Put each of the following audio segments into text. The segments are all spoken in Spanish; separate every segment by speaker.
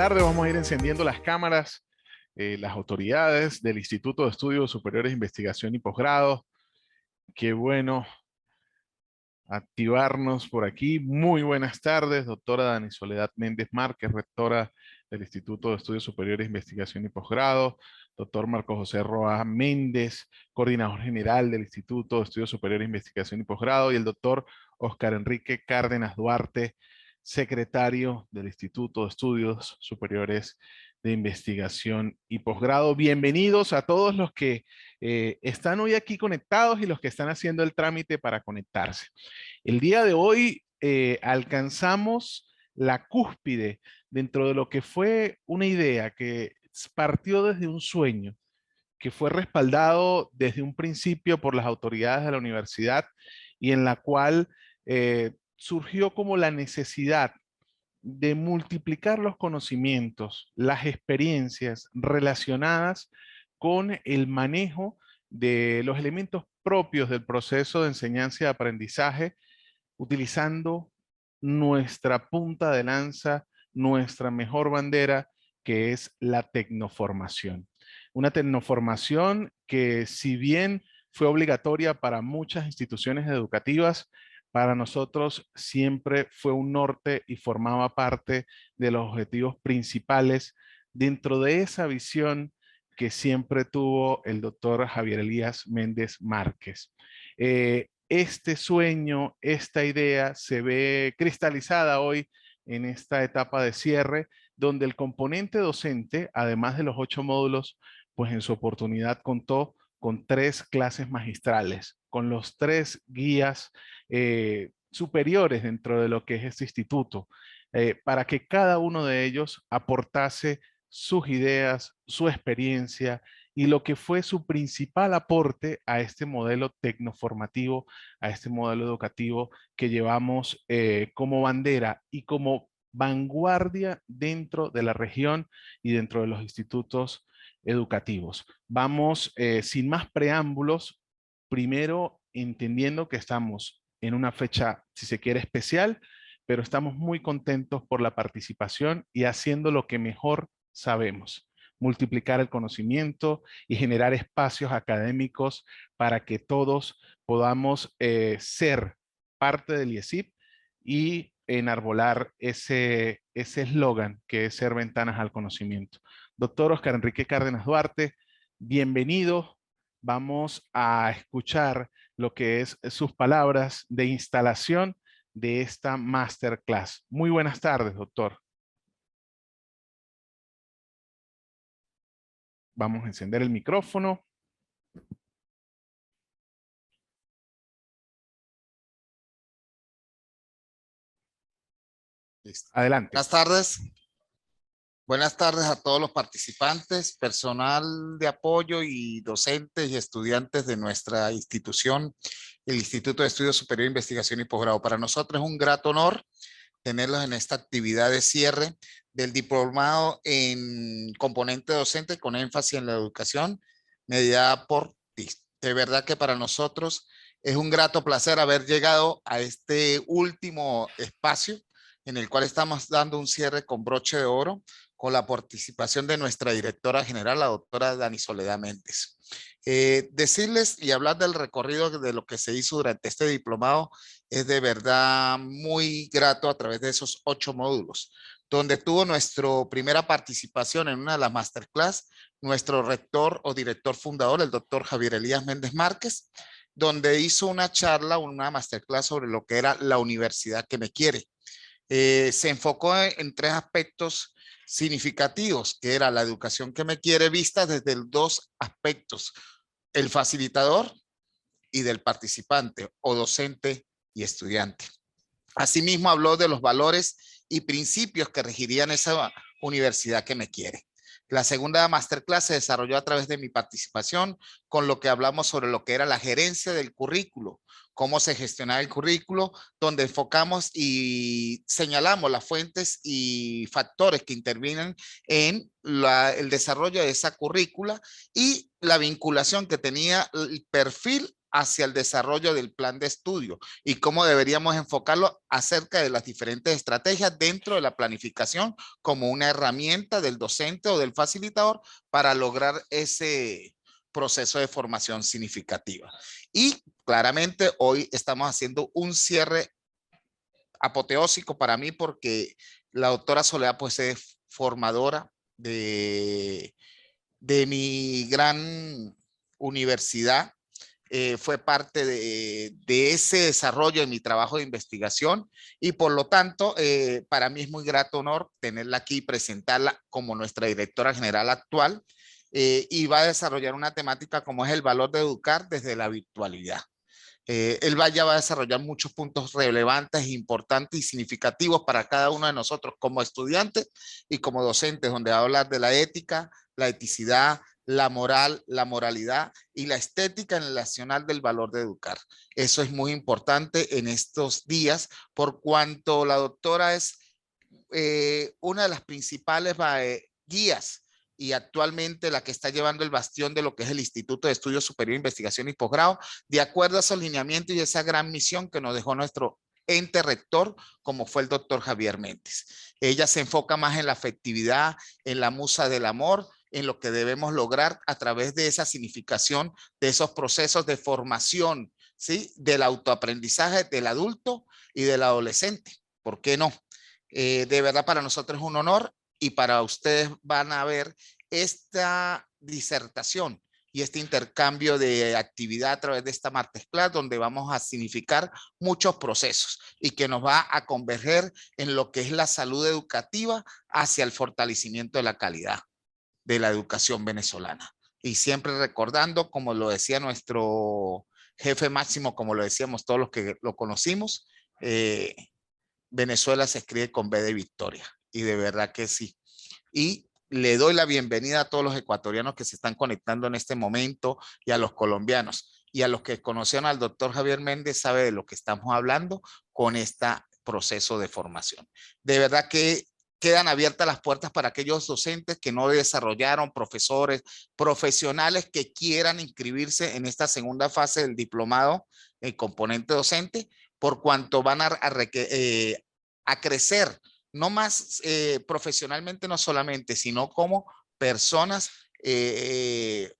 Speaker 1: tardes. Vamos a ir encendiendo las cámaras, las autoridades del Instituto de Estudios Superiores de Investigación y Posgrado. Qué bueno activarnos por aquí. Muy buenas tardes, doctora Dani Soledad Méndez Márquez, rectora del Instituto de Estudios Superiores de Investigación y Posgrado. Doctor Marco José Roa Méndez, coordinador general del Instituto de Estudios Superiores de Investigación y Posgrado. Y el doctor Oscar Enrique Cárdenas Duarte, secretario del Instituto de Estudios Superiores de Investigación y Posgrado. Bienvenidos a todos los que están hoy aquí conectados y los que están haciendo el trámite para conectarse. El día de hoy alcanzamos la cúspide dentro de lo que fue una idea que partió desde un sueño, que fue respaldado desde un principio por las autoridades de la universidad y en la cual surgió como la necesidad de multiplicar los conocimientos, las experiencias relacionadas con el manejo de los elementos propios del proceso de enseñanza y aprendizaje, utilizando nuestra punta de lanza, nuestra mejor bandera, que es la tecnoformación. Una tecnoformación que, si bien fue obligatoria para muchas instituciones educativas, para nosotros siempre fue un norte y formaba parte de los objetivos principales dentro de esa visión que siempre tuvo el doctor Javier Elías Méndez Márquez. Este sueño, esta idea se ve cristalizada hoy en esta etapa de cierre, donde el componente docente, además de los 8 módulos, pues en su oportunidad contó con 3 clases magistrales, con los 3 guías superiores dentro de lo que es este instituto, para que cada uno de ellos aportase sus ideas, su experiencia y lo que fue su principal aporte a este modelo tecnoformativo, a este modelo educativo que llevamos como bandera y como vanguardia dentro de la región y dentro de los institutos educativos. Vamos, sin más preámbulos, primero entendiendo que estamos en una fecha, si se quiere, especial, pero estamos muy contentos por la participación y haciendo lo que mejor sabemos: multiplicar el conocimiento y generar espacios académicos para que todos podamos ser parte del IESIP y enarbolar ese eslogan que es ser ventanas al conocimiento. Doctor Oscar Enrique Cárdenas Duarte, bienvenido. Vamos a escuchar lo que es sus palabras de instalación de esta masterclass. Muy buenas tardes, doctor. Vamos a encender el micrófono.
Speaker 2: Listo.
Speaker 1: Adelante.
Speaker 2: Buenas tardes. Buenas tardes a todos los participantes, personal de apoyo y docentes y estudiantes de nuestra institución, el Instituto de Estudios Superiores de Investigación y Posgrado. Para nosotros es un grato honor tenerlos en esta actividad de cierre del diplomado en componente docente con énfasis en la educación mediada por TIS. De verdad que para nosotros es un grato placer haber llegado a este último espacio en el cual estamos dando un cierre con broche de oro, con la participación de nuestra directora general, la doctora Dani Soledad Méndez. Decirles y hablar del recorrido de lo que se hizo durante este diplomado es de verdad muy grato a través de esos 8 módulos, donde tuvo nuestra primera participación en una de las masterclass, nuestro rector o director fundador, el doctor Javier Elías Méndez Márquez, donde hizo una charla, una masterclass sobre lo que era la universidad que me quiere. Se enfocó en 3 aspectos significativos, que era la educación que me quiere vista desde 2 aspectos: el facilitador y del participante o docente y estudiante. Asimismo habló de los valores y principios que regirían esa universidad que me quiere. La segunda masterclass se desarrolló a través de mi participación, con lo que hablamos sobre lo que era la gerencia del currículo, cómo se gestionaba el currículo, donde enfocamos y señalamos las fuentes y factores que intervienen en el desarrollo de esa currícula y la vinculación que tenía el perfil hacia el desarrollo del plan de estudio y cómo deberíamos enfocarlo acerca de las diferentes estrategias dentro de la planificación como una herramienta del docente o del facilitador para lograr ese proceso de formación significativa. Y claramente hoy estamos haciendo un cierre apoteósico para mí porque la doctora Soledad pues es formadora de mi gran universidad. Fue parte de ese desarrollo de mi trabajo de investigación y por lo tanto para mí es muy grato honor tenerla aquí y presentarla como nuestra directora general actual y va a desarrollar una temática como es el valor de educar desde la virtualidad. Él ya va a desarrollar muchos puntos relevantes, importantes y significativos para cada uno de nosotros como estudiantes y como docentes, donde va a hablar de la ética, la eticidad, la moral, la moralidad y la estética en el nacional del valor de educar. Eso es muy importante en estos días, por cuanto la doctora es una de las principales guías y actualmente la que está llevando el bastión de lo que es el Instituto de Estudios Superior, Investigación y Posgrado, de acuerdo a esos lineamientos y esa gran misión que nos dejó nuestro ente rector, como fue el doctor Javier Méndez. Ella se enfoca más en la afectividad, en la musa del amor, en lo que debemos lograr a través de esa significación, de esos procesos de formación, ¿sí? Del autoaprendizaje del adulto y del adolescente. ¿Por qué no? De verdad para nosotros es un honor y para ustedes van a ver esta disertación y este intercambio de actividad a través de esta masterclass donde vamos a significar muchos procesos y que nos va a converger en lo que es la salud educativa hacia el fortalecimiento de la calidad de la educación venezolana. Y siempre recordando, como lo decía nuestro jefe máximo, como lo decíamos todos los que lo conocimos, Venezuela se escribe con B de Victoria. Y de verdad que sí. Y le doy la bienvenida a todos los ecuatorianos que se están conectando en este momento y a los colombianos. Y a los que conocieron al doctor Javier Méndez sabe de lo que estamos hablando con este proceso de formación. De verdad que quedan abiertas las puertas para aquellos docentes que no desarrollaron, profesores, profesionales que quieran inscribirse en esta segunda fase del diplomado, el componente docente, por cuanto van a crecer, no más profesionalmente, no solamente, sino como personas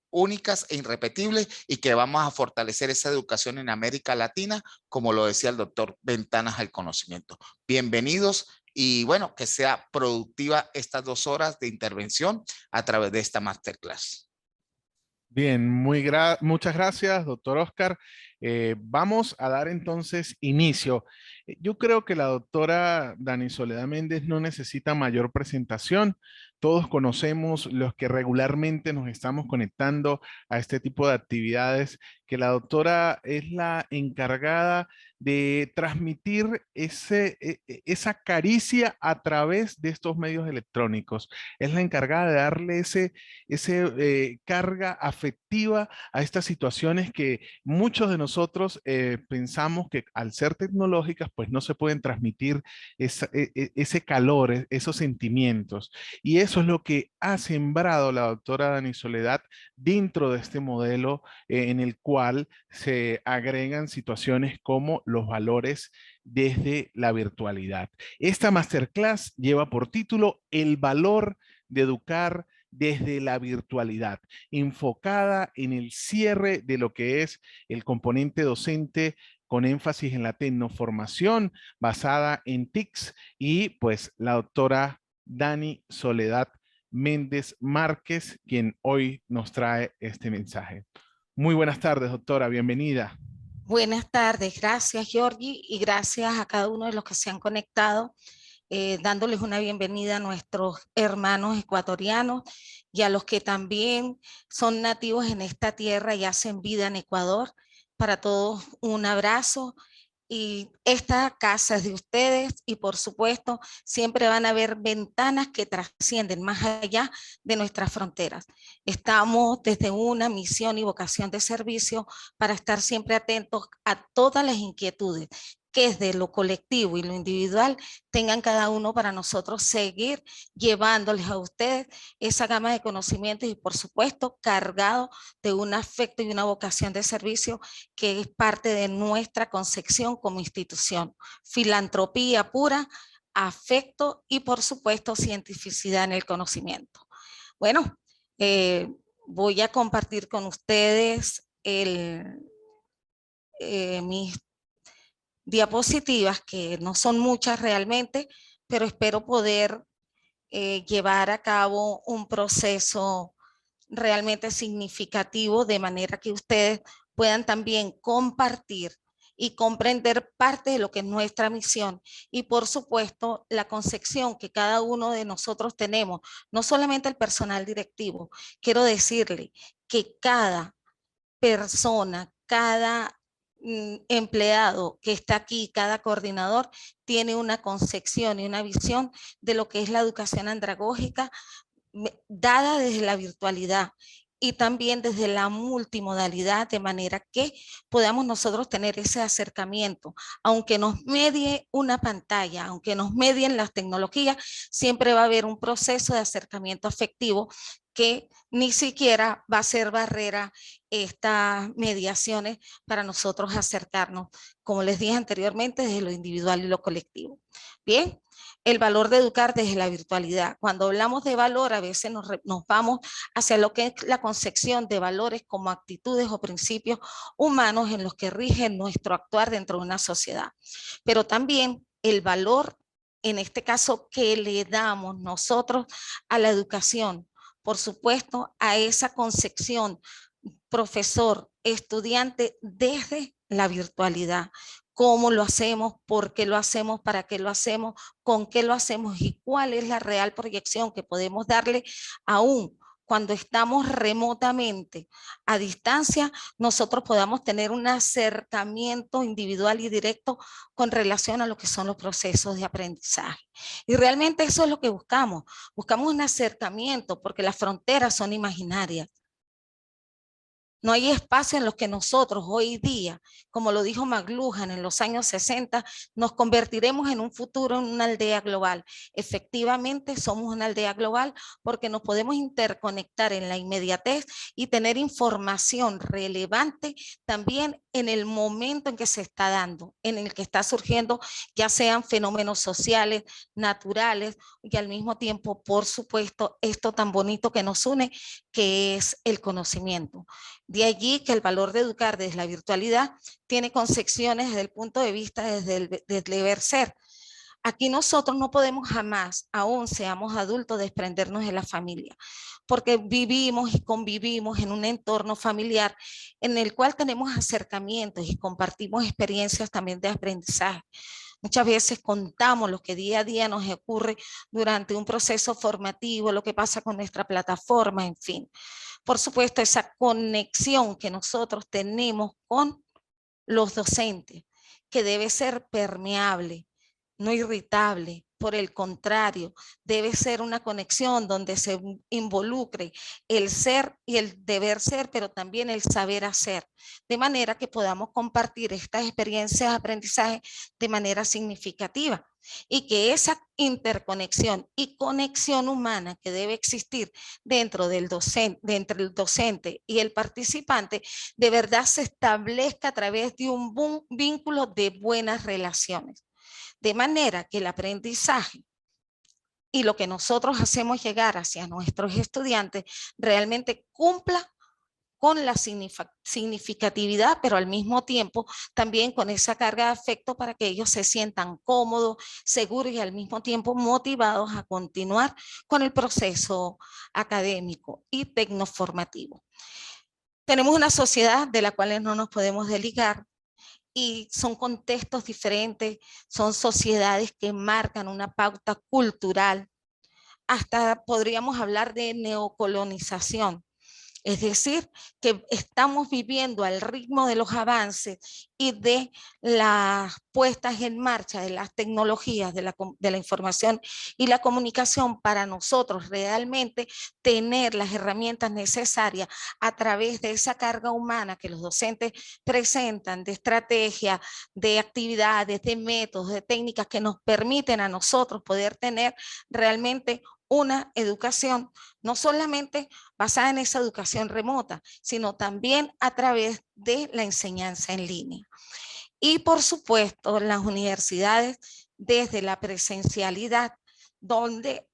Speaker 2: únicas e irrepetibles y que vamos a fortalecer esa educación en América Latina, como lo decía el doctor Ventanas al Conocimiento. Bienvenidos y bueno, que sea productiva estas 2 horas de intervención a través de esta masterclass.
Speaker 1: Bien, muchas gracias, doctor Oscar. Vamos a dar entonces inicio. Yo creo que la doctora Dani Soledad Méndez no necesita mayor presentación. Todos conocemos los que regularmente nos estamos conectando a este tipo de actividades, que la doctora es la encargada de transmitir esa caricia a través de estos medios electrónicos. Es la encargada de darle ese carga afectiva a estas situaciones que muchos de nosotros pensamos que al ser tecnológicas, pues no se pueden transmitir ese calor, esos sentimientos. Y eso es lo que ha sembrado la doctora Dani Soledad dentro de este modelo en el cual se agregan situaciones como los valores desde la virtualidad. Esta masterclass lleva por título El valor de educar desde la virtualidad, enfocada en el cierre de lo que es el componente docente con énfasis en la tecnoformación basada en TICS y pues la doctora Dani Soledad Méndez Márquez, quien hoy nos trae este mensaje. Muy buenas tardes, doctora, bienvenida.
Speaker 3: Buenas tardes, gracias Georgie y gracias a cada uno de los que se han conectado, dándoles una bienvenida a nuestros hermanos ecuatorianos y a los que también son nativos en esta tierra y hacen vida en Ecuador. Para todos un abrazo. Y esta casa es de ustedes y por supuesto siempre van a haber ventanas que trascienden más allá de nuestras fronteras. Estamos desde una misión y vocación de servicio para estar siempre atentos a todas las inquietudes que es de lo colectivo y lo individual, tengan cada uno para nosotros seguir llevándoles a ustedes esa gama de conocimientos y por supuesto cargado de un afecto y una vocación de servicio que es parte de nuestra concepción como institución. Filantropía pura, afecto y por supuesto cientificidad en el conocimiento. Bueno, voy a compartir con ustedes mis diapositivas, que no son muchas realmente, pero espero poder llevar a cabo un proceso realmente significativo de manera que ustedes puedan también compartir y comprender parte de lo que es nuestra misión y por supuesto la concepción que cada uno de nosotros tenemos, no solamente el personal directivo. Quiero decirle que cada persona, cada empleado que está aquí, cada coordinador, tiene una concepción y una visión de lo que es la educación andragógica dada desde la virtualidad y también desde la multimodalidad, de manera que podamos nosotros tener ese acercamiento. Aunque nos medie una pantalla, aunque nos medien las tecnologías, siempre va a haber un proceso de acercamiento afectivo que ni siquiera va a ser barrera estas mediaciones para nosotros acercarnos, como les dije anteriormente, desde lo individual y lo colectivo. Bien, el valor de educar desde la virtualidad. Cuando hablamos de valor, a veces nos vamos hacia lo que es la concepción de valores como actitudes o principios humanos en los que rigen nuestro actuar dentro de una sociedad. Pero también el valor, en este caso, que le damos nosotros a la educación, por supuesto, a esa concepción profesor, estudiante desde la virtualidad. ¿Cómo lo hacemos? ¿Por qué lo hacemos? ¿Para qué lo hacemos? ¿Con qué lo hacemos? ¿Y cuál es la real proyección que podemos darle aún cuando estamos remotamente a distancia? Nosotros podamos tener un acercamiento individual y directo con relación a lo que son los procesos de aprendizaje. Y realmente eso es lo que buscamos. Buscamos un acercamiento porque las fronteras son imaginarias. No hay espacio en los que nosotros hoy día, como lo dijo McLuhan en los años 60, nos convertiremos en un futuro en una aldea global. Efectivamente somos una aldea global porque nos podemos interconectar en la inmediatez y tener información relevante también en el momento en que se está dando, en el que está surgiendo, ya sean fenómenos sociales, naturales y al mismo tiempo, por supuesto, esto tan bonito que nos une, que es el conocimiento. De allí que el valor de educar desde la virtualidad tiene concepciones desde el punto de vista desde el deber ser. Aquí nosotros no podemos jamás, aún seamos adultos, desprendernos de la familia, porque vivimos y convivimos en un entorno familiar en el cual tenemos acercamientos y compartimos experiencias también de aprendizaje. Muchas veces contamos lo que día a día nos ocurre durante un proceso formativo, lo que pasa con nuestra plataforma, en fin. Por supuesto, esa conexión que nosotros tenemos con los docentes, que debe ser permeable, no irritable. Por el contrario, debe ser una conexión donde se involucre el ser y el deber ser, pero también el saber hacer, de manera que podamos compartir estas experiencias de aprendizaje de manera significativa y que esa interconexión y conexión humana que debe existir dentro del docente, entre el docente y el participante, de verdad se establezca a través de un vínculo de buenas relaciones. De manera que el aprendizaje y lo que nosotros hacemos llegar hacia nuestros estudiantes realmente cumpla con la significatividad, pero al mismo tiempo también con esa carga de afecto para que ellos se sientan cómodos, seguros y al mismo tiempo motivados a continuar con el proceso académico y tecnoformativo. Tenemos una sociedad de la cual no nos podemos desligar, y son contextos diferentes, son sociedades que marcan una pauta cultural. Hasta podríamos hablar de neocolonización. Es decir, que estamos viviendo al ritmo de los avances y de las puestas en marcha de las tecnologías de la información y la comunicación para nosotros realmente tener las herramientas necesarias a través de esa carga humana que los docentes presentan, de estrategia, de actividades, de métodos, de técnicas que nos permiten a nosotros poder tener realmente una educación no solamente basada en esa educación remota, sino también a través de la enseñanza en línea. Y por supuesto, las universidades desde la presencialidad, donde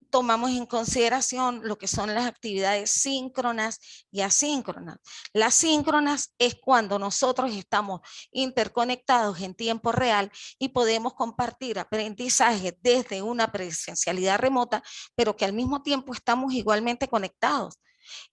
Speaker 3: tomamos en consideración lo que son las actividades síncronas y asíncronas. Las síncronas es cuando nosotros estamos interconectados en tiempo real y podemos compartir aprendizaje desde una presencialidad remota, pero que al mismo tiempo estamos igualmente conectados.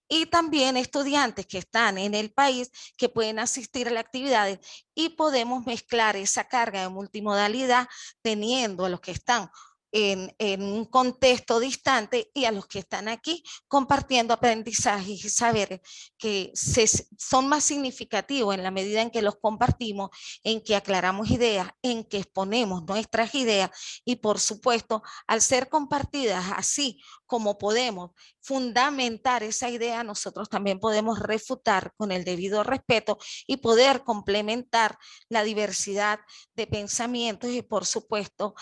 Speaker 3: Y también estudiantes que están en el país que pueden asistir a las actividades y podemos mezclar esa carga de multimodalidad teniendo a los que están en un contexto distante y a los que están aquí compartiendo aprendizajes y saberes que son más significativos en la medida en que los compartimos, en que aclaramos ideas, en que exponemos nuestras ideas y por supuesto al ser compartidas así como podemos fundamentar esa idea, nosotros también podemos refutar con el debido respeto y poder complementar la diversidad de pensamientos y por supuesto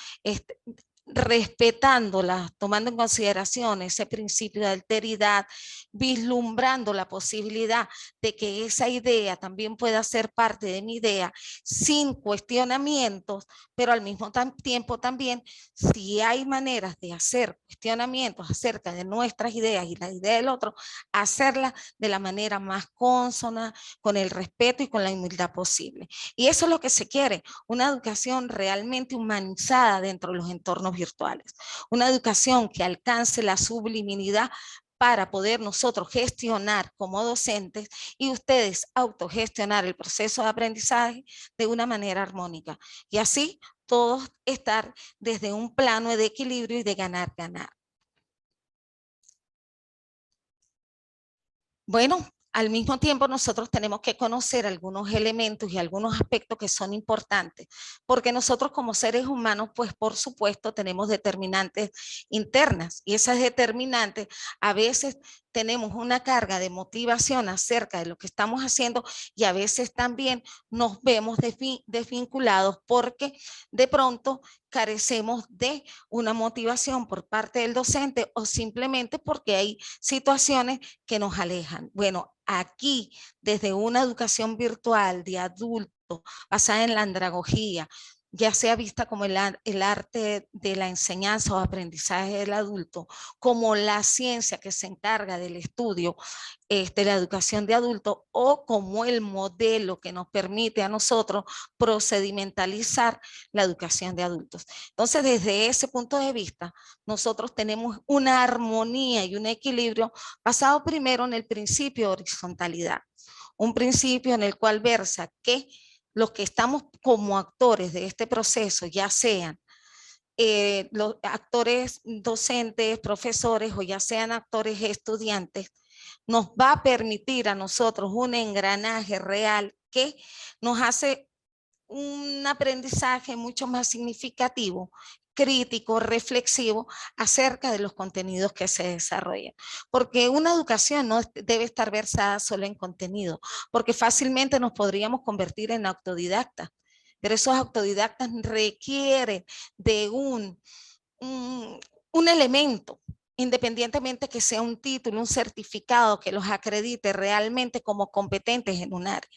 Speaker 3: respetándola, tomando en consideración ese principio de alteridad, vislumbrando la posibilidad de que esa idea también pueda ser parte de mi idea sin cuestionamientos, pero al mismo tiempo también si hay maneras de hacer cuestionamientos acerca de nuestras ideas y la idea del otro, hacerla de la manera más consona, con el respeto y con la humildad posible. Y eso es lo que se quiere, una educación realmente humanizada dentro de los entornos virtuales, una educación que alcance la subliminidad para poder nosotros gestionar como docentes y ustedes autogestionar el proceso de aprendizaje de una manera armónica. Y así todos estar desde un plano de equilibrio y de ganar-ganar. Bueno, al mismo tiempo nosotros tenemos que conocer algunos elementos y algunos aspectos que son importantes, porque nosotros como seres humanos, pues por supuesto tenemos determinantes internas y esas determinantes a veces tenemos una carga de motivación acerca de lo que estamos haciendo y a veces también nos vemos desvinculados porque de pronto carecemos de una motivación por parte del docente o simplemente porque hay situaciones que nos alejan. Bueno, aquí desde una educación virtual de adulto basada en la andragogía, ya sea vista como el arte de la enseñanza o aprendizaje del adulto, como la ciencia que se encarga del estudio de la educación de adultos o como el modelo que nos permite a nosotros procedimentalizar la educación de adultos. Entonces, desde ese punto de vista, nosotros tenemos una armonía y un equilibrio basado primero en el principio de horizontalidad, un principio en el cual versa que los que estamos como actores de este proceso, ya sean los actores docentes, profesores o ya sean actores estudiantes, nos va a permitir a nosotros un engranaje real que nos hace un aprendizaje mucho más significativo, crítico, reflexivo acerca de los contenidos que se desarrollan. Porque una educación no debe estar versada solo en contenido, porque fácilmente nos podríamos convertir en autodidactas, pero esos autodidactas requieren de un elemento, independientemente que sea un título, un certificado que los acredite realmente como competentes en un área.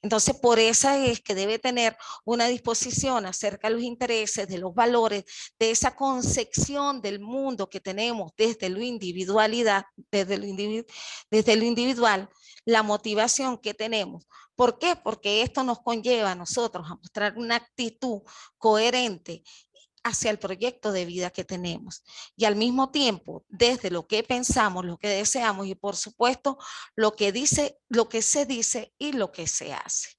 Speaker 3: Entonces, por eso es que debe tener una disposición acerca de los intereses, de los valores, de esa concepción del mundo que tenemos desde lo individualidad, desde lo individual, la motivación que tenemos. ¿Por qué? Porque esto nos conlleva a nosotros a mostrar una actitud coherente hacia el proyecto de vida que tenemos y al mismo tiempo desde lo que pensamos, lo que deseamos y por supuesto lo que se dice y lo que se hace.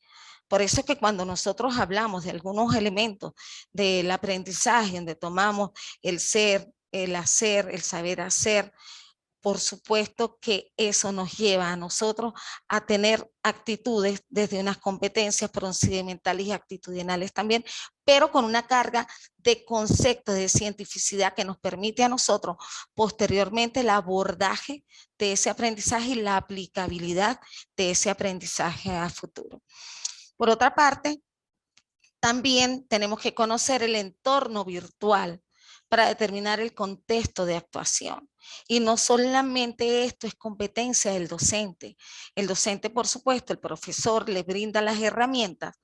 Speaker 3: Por eso es que cuando nosotros hablamos de algunos elementos del aprendizaje donde tomamos el ser, el hacer, el saber hacer, por supuesto que eso nos lleva a nosotros a tener actitudes desde unas competencias procedimentales y actitudinales también, pero con una carga de conceptos de cientificidad que nos permite a nosotros posteriormente el abordaje de ese aprendizaje y la aplicabilidad de ese aprendizaje a futuro. Por otra parte, también tenemos que conocer el entorno virtual para determinar el contexto de actuación. Y no solamente esto es competencia del docente. El docente, por supuesto, el profesor le brinda las herramientas,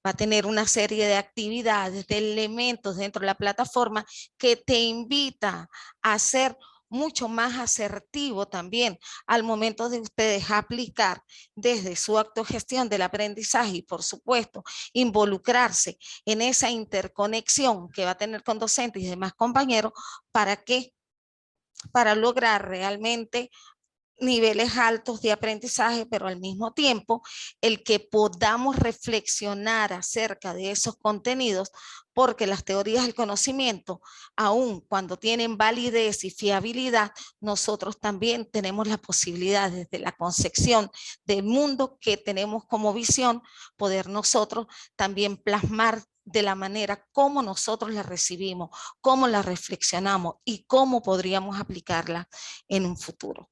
Speaker 3: va a tener una serie de actividades, de elementos dentro de la plataforma que te invita a hacer mucho más asertivo también al momento de ustedes aplicar desde su autogestión del aprendizaje y, por supuesto, involucrarse en esa interconexión que va a tener con docentes y demás compañeros. ¿Para qué? Para lograr realmente niveles altos de aprendizaje, pero al mismo tiempo el que podamos reflexionar acerca de esos contenidos, porque las teorías del conocimiento, aun cuando tienen validez y fiabilidad, nosotros también tenemos la posibilidad desde la concepción del mundo que tenemos como visión, poder nosotros también plasmar de la manera como nosotros la recibimos, cómo la reflexionamos y cómo podríamos aplicarla en un futuro.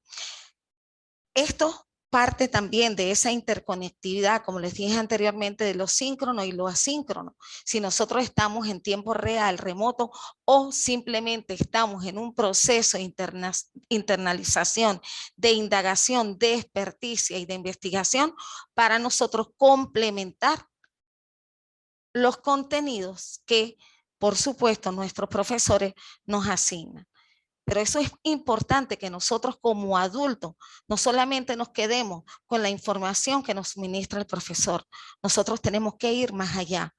Speaker 3: Esto parte también de esa interconectividad, como les dije anteriormente, de lo síncrono y lo asíncrono. Si nosotros estamos en tiempo real, remoto, o simplemente estamos en un proceso de internalización, de indagación, de experticia y de investigación, para nosotros complementar los contenidos que, por supuesto, nuestros profesores nos asignan. Pero eso es importante, que nosotros como adultos no solamente nos quedemos con la información que nos suministra el profesor, nosotros tenemos que ir más allá,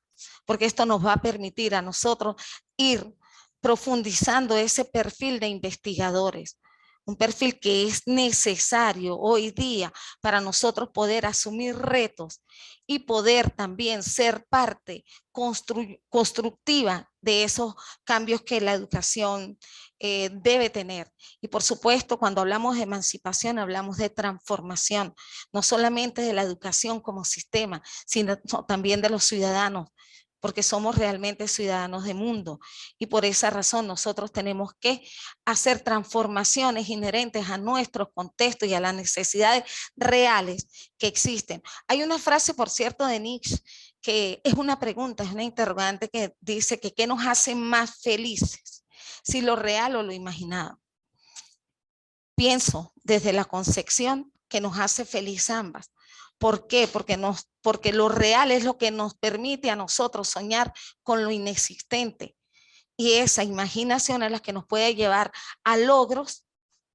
Speaker 3: porque esto nos va a permitir a nosotros ir profundizando ese perfil de investigadores, un perfil que es necesario hoy día para nosotros poder asumir retos y poder también ser parte constructiva de esos cambios que la educación debe tener. Y por supuesto, cuando hablamos de emancipación, hablamos de transformación, no solamente de la educación como sistema, sino también de los ciudadanos, porque somos realmente ciudadanos de mundo. Y por esa razón nosotros tenemos que hacer transformaciones inherentes a nuestros contextos y a las necesidades reales que existen. Hay una frase, por cierto, de Nietzsche, que es una pregunta, es una interrogante, que dice que ¿qué nos hace más felices? Si lo real o lo imaginado. Pienso desde la concepción que nos hace feliz ambas. ¿Por qué? Porque lo real es lo que nos permite a nosotros soñar con lo inexistente. Y esa imaginación es la que nos puede llevar a logros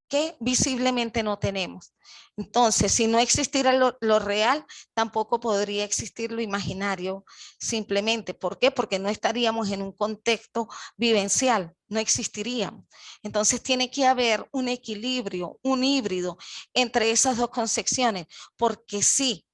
Speaker 3: que visiblemente no tenemos. Entonces, si no existiera lo real, tampoco podría existir lo imaginario simplemente. ¿Por qué? Porque no estaríamos en un contexto vivencial, no existiríamos. Entonces tiene que haber un equilibrio, un híbrido entre esas dos concepciones, porque sí,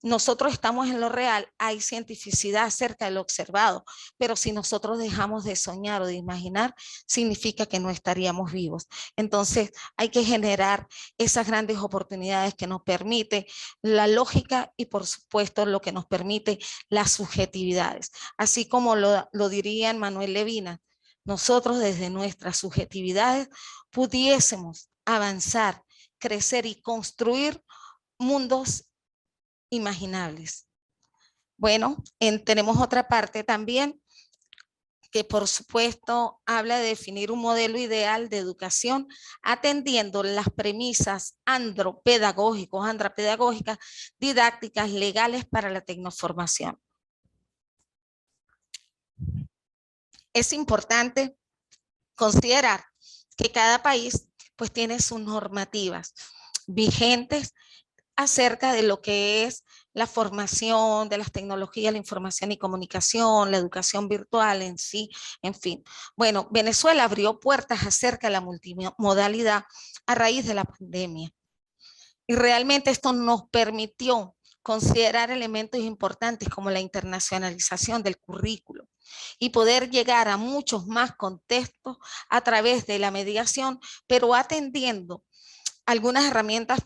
Speaker 3: nosotros estamos en lo real, hay cientificidad acerca de lo observado, pero si nosotros dejamos de soñar o de imaginar, significa que no estaríamos vivos. Entonces hay que generar esas grandes oportunidades que nos permite la lógica y, por supuesto, lo que nos permite las subjetividades. Así como lo diría Manuel Levinas, nosotros desde nuestras subjetividades pudiésemos avanzar, crecer y construir mundos imaginables. Bueno, tenemos otra parte también que, por supuesto, habla de definir un modelo ideal de educación atendiendo las premisas andropedagógicas, didácticas, legales para la tecnoformación. Es importante considerar que cada país pues tiene sus normativas vigentes acerca de lo que es la formación de las tecnologías, la información y comunicación, la educación virtual en sí, en fin. Bueno, Venezuela abrió puertas acerca de la multimodalidad a raíz de la pandemia. Y realmente esto nos permitió considerar elementos importantes como la internacionalización del currículo y poder llegar a muchos más contextos a través de la mediación, pero atendiendo algunas herramientas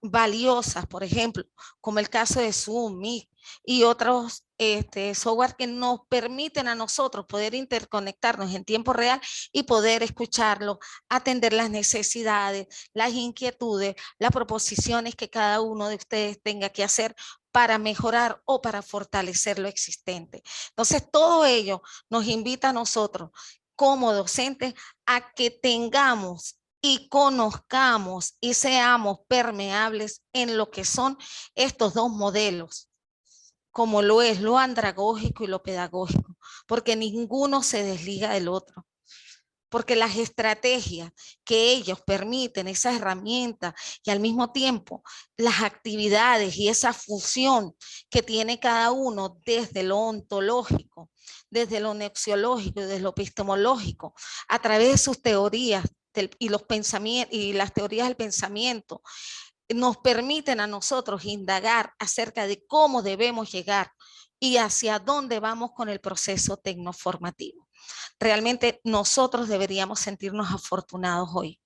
Speaker 3: valiosas, por ejemplo, como el caso de Zoom, Meet y otros software que nos permiten a nosotros poder interconectarnos en tiempo real y poder escucharlo, atender las necesidades, las inquietudes, las proposiciones que cada uno de ustedes tenga que hacer para mejorar o para fortalecer lo existente. Entonces, todo ello nos invita a nosotros como docentes a que tengamos y conozcamos y seamos permeables en lo que son estos dos modelos, como lo es lo andragógico y lo pedagógico, porque ninguno se desliga del otro. Porque las estrategias que ellos permiten, esas herramientas y al mismo tiempo las actividades y esa fusión que tiene cada uno desde lo ontológico, desde lo nexiológico y desde lo epistemológico, a través de sus teorías y los pensamientos y las teorías del pensamiento, nos permiten a nosotros indagar acerca de cómo debemos llegar y hacia dónde vamos con el proceso tecnoformativo. Realmente nosotros deberíamos sentirnos afortunados hoy,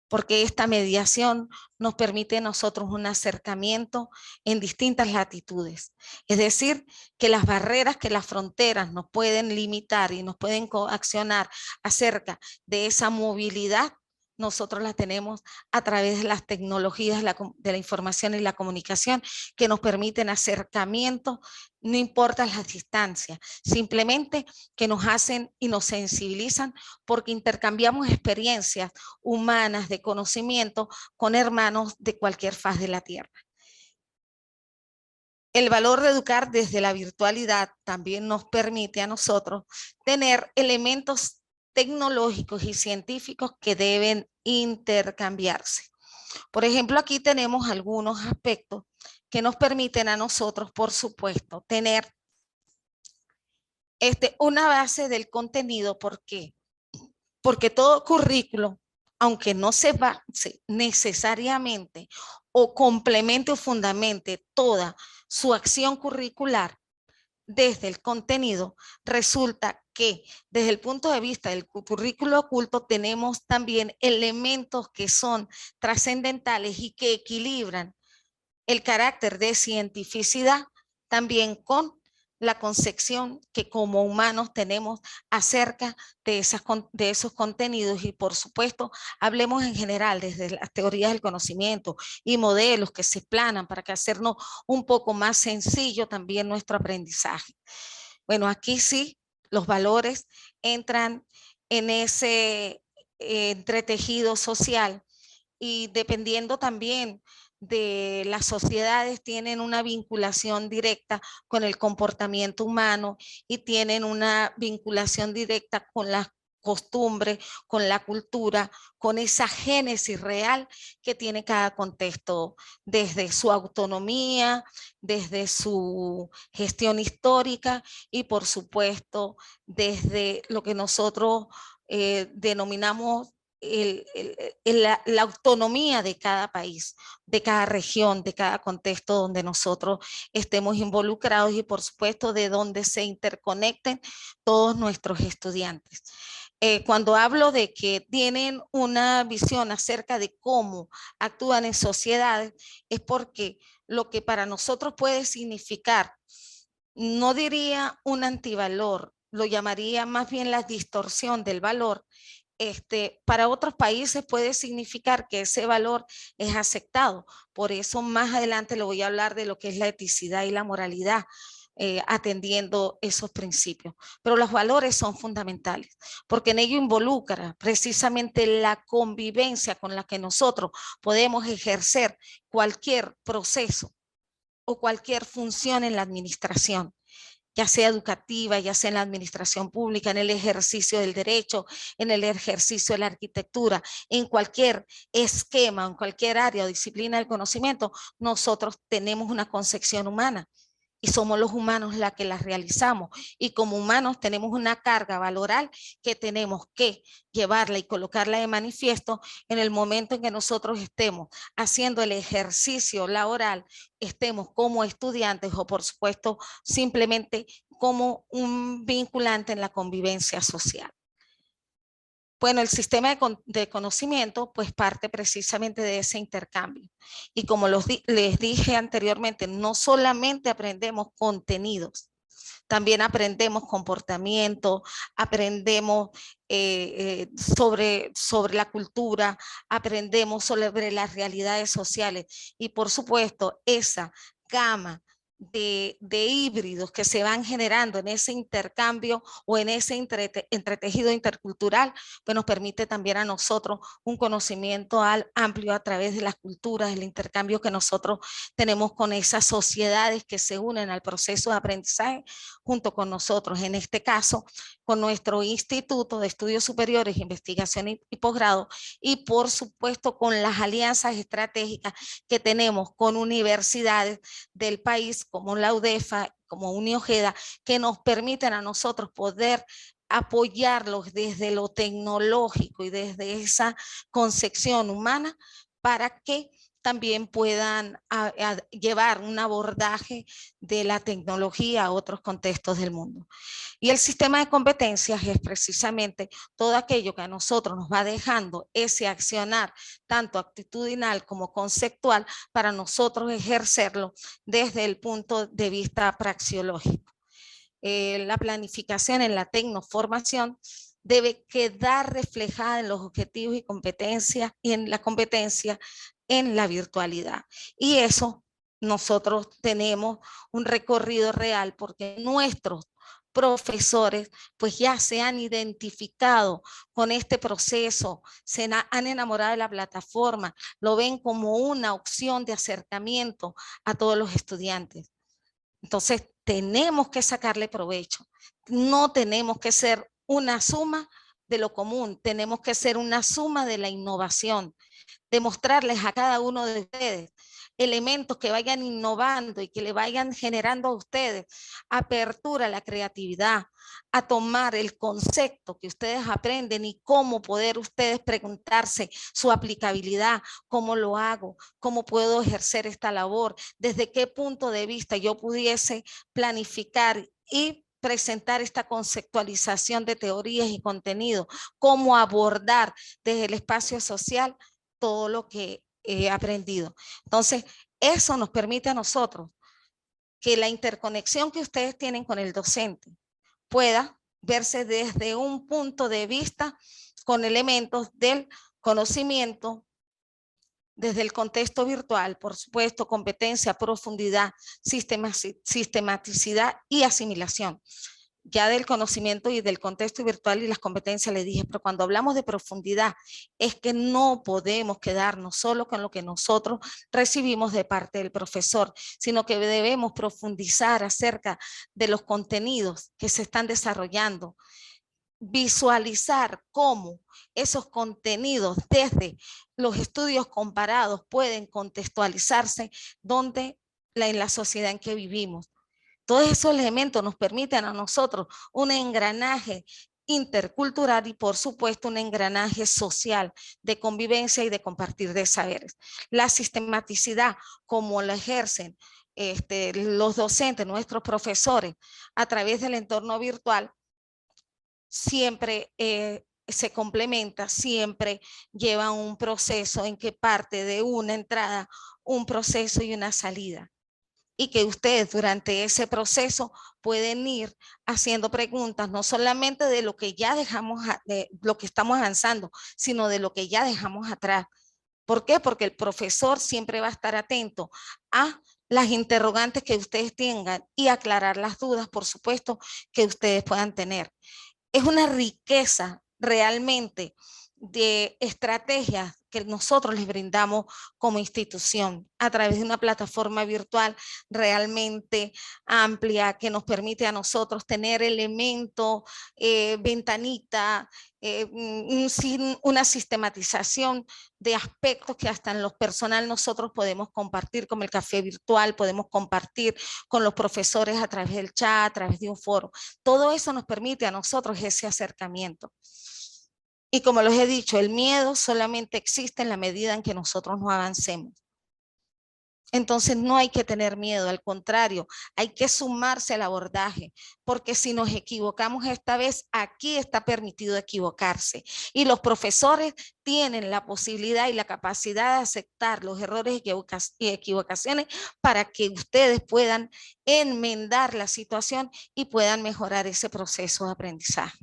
Speaker 3: porque esta mediación nos permite a nosotros un acercamiento en distintas latitudes. Es decir, que las barreras, que las fronteras nos pueden limitar y nos pueden coaccionar acerca de esa movilidad, nosotros la tenemos a través de las tecnologías de la información y la comunicación que nos permiten acercamiento, no importa las distancias, simplemente que nos hacen y nos sensibilizan porque intercambiamos experiencias humanas de conocimiento con hermanos de cualquier faz de la tierra. El valor de educar desde la virtualidad también nos permite a nosotros tener elementos tecnológicos y científicos que deben intercambiarse. Por ejemplo, aquí tenemos algunos aspectos que nos permiten a nosotros, por supuesto, tener una base del contenido. ¿Por qué? Porque todo currículo, aunque no se base necesariamente o complemente o fundamente toda su acción curricular desde el contenido, resulta que desde el punto de vista del currículo oculto tenemos también elementos que son trascendentales y que equilibran el carácter de cientificidad también con la concepción que como humanos tenemos acerca de esos contenidos y por supuesto hablemos en general desde las teorías del conocimiento y modelos que se planan para que hacernos un poco más sencillo también nuestro aprendizaje. Bueno, aquí sí los valores entran en ese entretejido social y dependiendo también de las sociedades tienen una vinculación directa con el comportamiento humano y tienen una vinculación directa con las costumbres, con la cultura, con esa génesis real que tiene cada contexto, desde su autonomía, desde su gestión histórica y por supuesto desde lo que nosotros denominamos la autonomía de cada país, de cada región, de cada contexto donde nosotros estemos involucrados y por supuesto de donde se interconecten todos nuestros estudiantes. Cuando hablo de que tienen una visión acerca de cómo actúan en sociedades, es porque lo que para nosotros puede significar, no diría un antivalor, lo llamaría más bien la distorsión del valor, para otros países puede significar que ese valor es aceptado. Por eso más adelante le voy a hablar de lo que es la eticidad y la moralidad, atendiendo esos principios. Pero los valores son fundamentales, porque en ello involucra precisamente la convivencia con la que nosotros podemos ejercer cualquier proceso o cualquier función en la administración, ya sea educativa, ya sea en la administración pública, en el ejercicio del derecho, en el ejercicio de la arquitectura, en cualquier esquema, en cualquier área o disciplina del conocimiento, nosotros tenemos una concepción humana y somos los humanos la que las realizamos y como humanos tenemos una carga valoral que tenemos que llevarla y colocarla de manifiesto en el momento en que nosotros estemos haciendo el ejercicio laboral, estemos como estudiantes o por supuesto simplemente como un vinculante en la convivencia social. Bueno, el sistema de conocimiento pues parte precisamente de ese intercambio. Y como les dije anteriormente, no solamente aprendemos contenidos, también aprendemos comportamiento, aprendemos sobre la cultura, aprendemos sobre las realidades sociales y por supuesto esa gama de híbridos que se van generando en ese intercambio o en ese entretejido intercultural, pues nos permite también a nosotros un conocimiento amplio a través de las culturas, el intercambio que nosotros tenemos con esas sociedades que se unen al proceso de aprendizaje junto con nosotros, en este caso con nuestro Instituto de Estudios Superiores, Investigación y Posgrado, y por supuesto con las alianzas estratégicas que tenemos con universidades del país como la UDEFA, como Uniojeda, que nos permiten a nosotros poder apoyarlos desde lo tecnológico y desde esa concepción humana para que también puedan llevar un abordaje de la tecnología a otros contextos del mundo. Y el sistema de competencias es precisamente todo aquello que a nosotros nos va dejando ese accionar, tanto actitudinal como conceptual, para nosotros ejercerlo desde el punto de vista praxeológico. La planificación en la tecnoformación debe quedar reflejada en los objetivos y competencias y en la competencia en la virtualidad. Y eso nosotros tenemos un recorrido real porque nuestros profesores pues ya se han identificado con este proceso, se han enamorado de la plataforma, lo ven como una opción de acercamiento a todos los estudiantes. Entonces tenemos que sacarle provecho, no tenemos que ser una suma de lo común, tenemos que ser una suma de la innovación, demostrarles a cada uno de ustedes elementos que vayan innovando y que le vayan generando a ustedes apertura a la creatividad, a tomar el concepto que ustedes aprenden y cómo poder ustedes preguntarse su aplicabilidad, cómo lo hago, cómo puedo ejercer esta labor, desde qué punto de vista yo pudiese planificar y presentar esta conceptualización de teorías y contenido, cómo abordar desde el espacio social todo lo que he aprendido. Entonces, eso nos permite a nosotros que la interconexión que ustedes tienen con el docente pueda verse desde un punto de vista con elementos del conocimiento, desde el contexto virtual, por supuesto, competencia, profundidad, sistematicidad y asimilación. Ya del conocimiento y del contexto virtual y las competencias le dije, pero cuando hablamos de profundidad es que no podemos quedarnos solo con lo que nosotros recibimos de parte del profesor, sino que debemos profundizar acerca de los contenidos que se están desarrollando, visualizar cómo esos contenidos desde los estudios comparados pueden contextualizarse en la sociedad en que vivimos. Todos esos elementos nos permiten a nosotros un engranaje intercultural y por supuesto un engranaje social de convivencia y de compartir de saberes. La sistematicidad como la ejercen los docentes, nuestros profesores a través del entorno virtual siempre se complementa, siempre lleva un proceso en que parte de una entrada, un proceso y una salida. Y que ustedes durante ese proceso pueden ir haciendo preguntas, no solamente de lo que ya dejamos, de lo que estamos avanzando, sino de lo que ya dejamos atrás. ¿Por qué? Porque el profesor siempre va a estar atento a las interrogantes que ustedes tengan y aclarar las dudas, por supuesto, que ustedes puedan tener. Es una riqueza realmente de estrategias que nosotros les brindamos como institución a través de una plataforma virtual realmente amplia que nos permite a nosotros tener elementos, ventanita, una sistematización de aspectos que hasta en lo personal nosotros podemos compartir, como el café virtual, podemos compartir con los profesores a través del chat, a través de un foro. Todo eso nos permite a nosotros ese acercamiento. Y como les he dicho, el miedo solamente existe en la medida en que nosotros no avancemos. Entonces no hay que tener miedo, al contrario, hay que sumarse al abordaje, porque si nos equivocamos esta vez, aquí está permitido equivocarse. Y los profesores tienen la posibilidad y la capacidad de aceptar los errores y equivocaciones para que ustedes puedan enmendar la situación y puedan mejorar ese proceso de aprendizaje.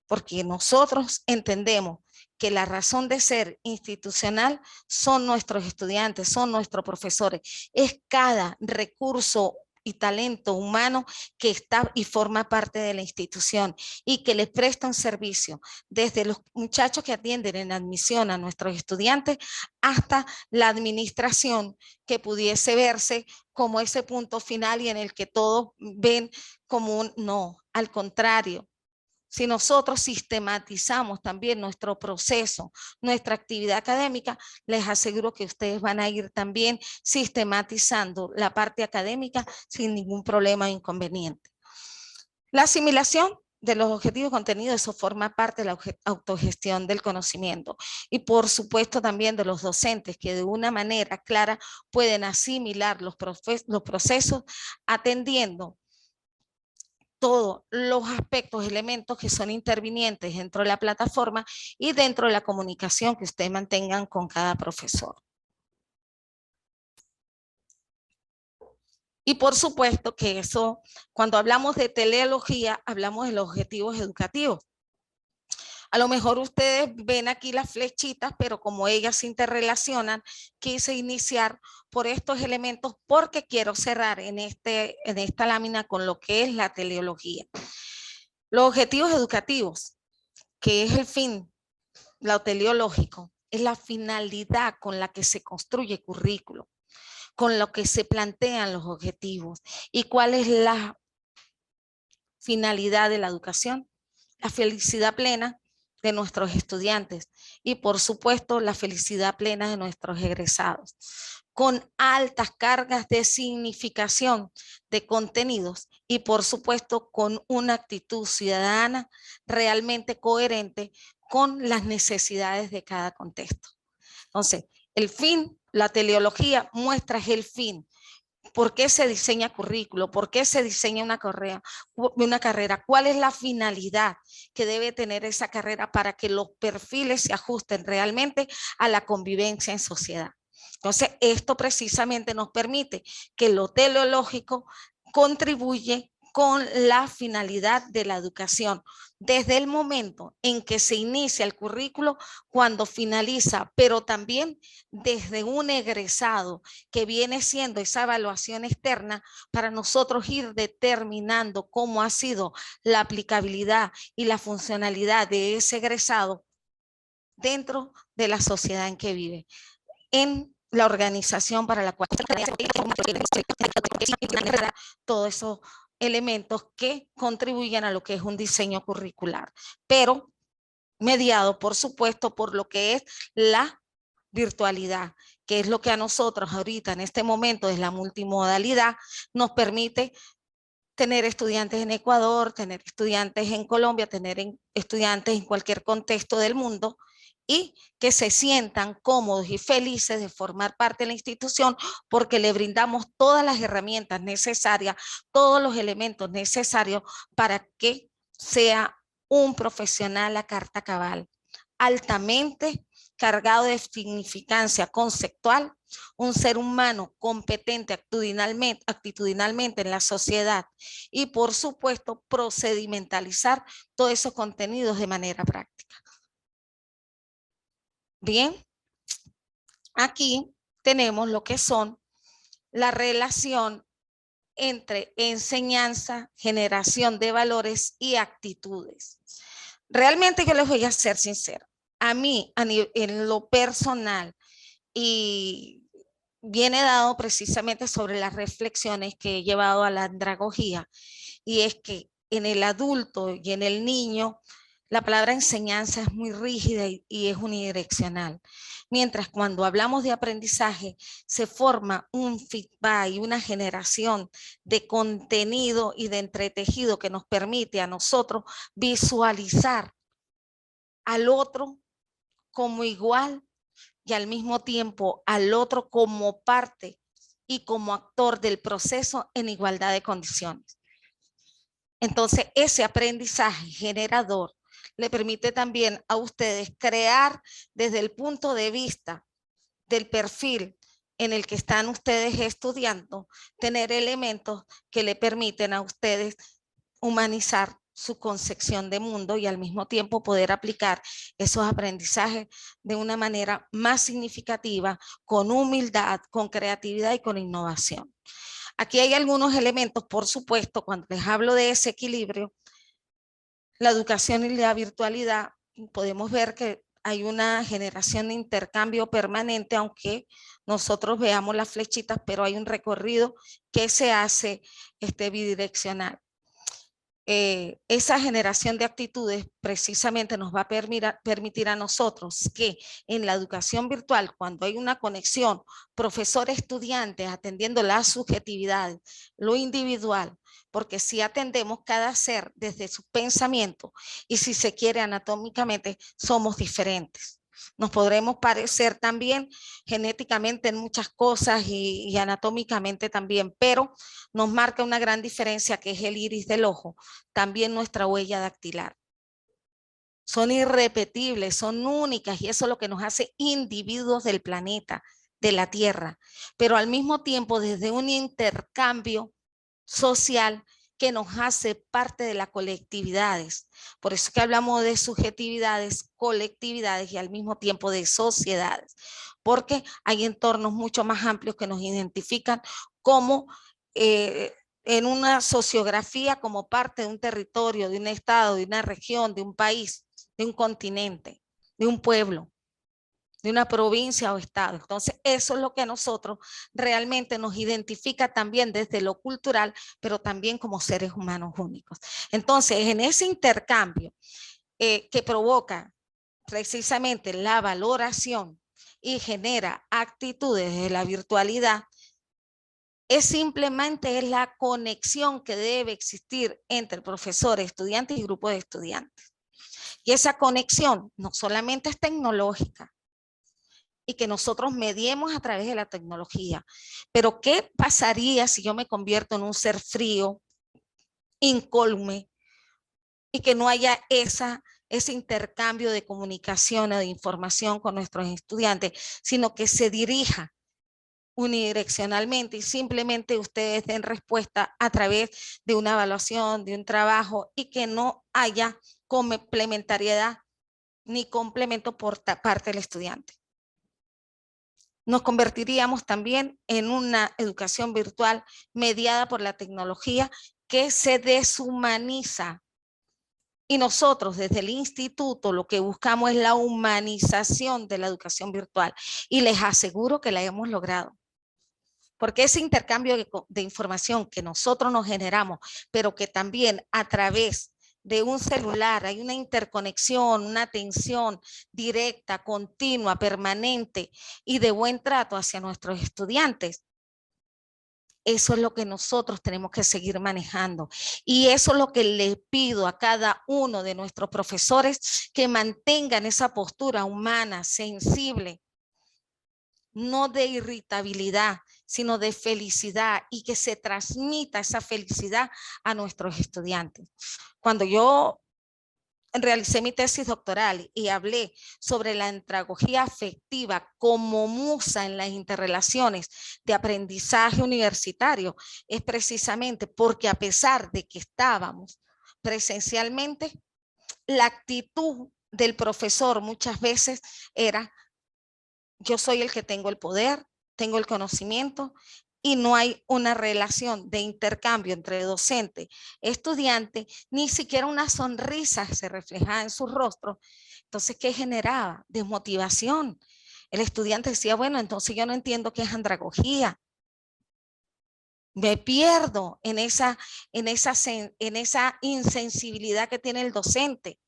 Speaker 3: Porque nosotros entendemos que la razón de ser institucional son nuestros estudiantes, son nuestros profesores, es cada recurso y talento humano que está y forma parte de la institución y que les presta un servicio, desde los muchachos que atienden en admisión a nuestros estudiantes hasta la administración, que pudiese verse como ese punto final y en el que todos ven como un no, al contrario. Si nosotros sistematizamos también nuestro proceso, nuestra actividad académica, les aseguro que ustedes van a ir también sistematizando la parte académica sin ningún problema o inconveniente. La asimilación de los objetivos contenidos, eso forma parte de la autogestión del conocimiento. Y por supuesto también de los docentes que de una manera clara pueden asimilar los procesos atendiendo todos los aspectos, elementos que son intervinientes dentro de la plataforma y dentro de la comunicación que ustedes mantengan con cada profesor. Y por supuesto que eso, cuando hablamos de teleología, hablamos de los objetivos educativos. A lo mejor ustedes ven aquí las flechitas, pero como ellas se interrelacionan, quise iniciar por estos elementos porque quiero cerrar en esta lámina con lo que es la teleología. Los objetivos educativos, que es el fin, lo teleológico, es la finalidad con la que se construye el currículo, con lo que se plantean los objetivos. ¿Y cuál es la finalidad de la educación? La felicidad plena de nuestros estudiantes y por supuesto la felicidad plena de nuestros egresados, con altas cargas de significación de contenidos y por supuesto con una actitud ciudadana realmente coherente con las necesidades de cada contexto. Entonces, el fin, la teleología muestra el fin. ¿Por qué se diseña currículo? ¿Por qué se diseña una carrera? ¿Cuál es la finalidad que debe tener esa carrera para que los perfiles se ajusten realmente a la convivencia en sociedad? Entonces, esto precisamente nos permite que lo teleológico contribuye con la finalidad de la educación, desde el momento en que se inicia el currículo, cuando finaliza, pero también desde un egresado, que viene siendo esa evaluación externa para nosotros ir determinando cómo ha sido la aplicabilidad y la funcionalidad de ese egresado dentro de la sociedad en que vive, en la organización para la cual todos esos elementos que contribuyen a lo que es un diseño curricular, pero mediado, por supuesto, por lo que es la virtualidad, que es lo que a nosotros ahorita en este momento es la multimodalidad, nos permite tener estudiantes en Ecuador, tener estudiantes en Colombia, tener estudiantes en cualquier contexto del mundo, y que se sientan cómodos y felices de formar parte de la institución porque le brindamos todas las herramientas necesarias, todos los elementos necesarios para que sea un profesional a carta cabal, altamente cargado de significancia conceptual, un ser humano competente actitudinalmente en la sociedad y por supuesto procedimentalizar todos esos contenidos de manera práctica. Bien, aquí tenemos lo que son la relación entre enseñanza, generación de valores y actitudes. Realmente yo les voy a ser sincera. A mí, en lo personal, y viene dado precisamente sobre las reflexiones que he llevado a la andragogía, y es que en el adulto y en el niño, la palabra enseñanza es muy rígida y es unidireccional. Mientras cuando hablamos de aprendizaje, se forma un feedback y una generación de contenido y de entretejido que nos permite a nosotros visualizar al otro como igual y al mismo tiempo al otro como parte y como actor del proceso en igualdad de condiciones. Entonces, ese aprendizaje generador le permite también a ustedes crear desde el punto de vista del perfil en el que están ustedes estudiando, tener elementos que le permiten a ustedes humanizar su concepción de mundo y al mismo tiempo poder aplicar esos aprendizajes de una manera más significativa, con humildad, con creatividad y con innovación. Aquí hay algunos elementos, por supuesto, cuando les hablo de ese equilibrio, la educación y la virtualidad, podemos ver que hay una generación de intercambio permanente, aunque nosotros veamos las flechitas, pero hay un recorrido que se hace bidireccional. Esa generación de actitudes precisamente nos va a permitir a nosotros que en la educación virtual, cuando hay una conexión profesor-estudiante atendiendo las subjetividades, lo individual, porque si atendemos cada ser desde su pensamiento y si se quiere anatómicamente, somos diferentes. Nos podremos parecer también genéticamente en muchas cosas y anatómicamente también, pero nos marca una gran diferencia que es el iris del ojo, también nuestra huella dactilar. Son irrepetibles, son únicas y eso es lo que nos hace individuos del planeta, de la Tierra, pero al mismo tiempo desde un intercambio social que nos hace parte de las colectividades. Por eso que hablamos de subjetividades, colectividades y al mismo tiempo de sociedades, porque hay entornos mucho más amplios que nos identifican como en una sociografía como parte de un territorio, de un estado, de una región, de un país, de un continente, de un pueblo, de una provincia o estado. Entonces, eso es lo que a nosotros realmente nos identifica también desde lo cultural, pero también como seres humanos únicos. Entonces, en ese intercambio que provoca precisamente la valoración y genera actitudes de la virtualidad, es simplemente la conexión que debe existir entre el profesor, estudiantes y grupo de estudiantes. Y esa conexión no solamente es tecnológica, y que nosotros mediemos a través de la tecnología. Pero ¿qué pasaría si yo me convierto en un ser frío, incólume, y que no haya ese intercambio de comunicación o de información con nuestros estudiantes, sino que se dirija unidireccionalmente y simplemente ustedes den respuesta a través de una evaluación, de un trabajo y que no haya complementariedad ni complemento por parte del estudiante? Nos convertiríamos también en una educación virtual mediada por la tecnología que se deshumaniza. Y nosotros desde el instituto lo que buscamos es la humanización de la educación virtual. Y les aseguro que la hemos logrado. Porque ese intercambio de información que nosotros nos generamos, pero que también a través de un celular hay una interconexión, una atención directa, continua, permanente y de buen trato hacia nuestros estudiantes. Eso es lo que nosotros tenemos que seguir manejando. Y eso es lo que le pido a cada uno de nuestros profesores, que mantengan esa postura humana, sensible, no de irritabilidad, sino de felicidad, y que se transmita esa felicidad a nuestros estudiantes. Cuando yo realicé mi tesis doctoral y hablé sobre la andragogía afectiva como musa en las interrelaciones de aprendizaje universitario, es precisamente porque a pesar de que estábamos presencialmente, la actitud del profesor muchas veces era: yo soy el que tengo el poder, tengo el conocimiento, y no hay una relación de intercambio entre docente, estudiante, ni siquiera una sonrisa se reflejaba en su rostro. Entonces, ¿qué generaba? Desmotivación. El estudiante decía: bueno, entonces yo no entiendo qué es andragogía. Me pierdo en esa insensibilidad que tiene el docente.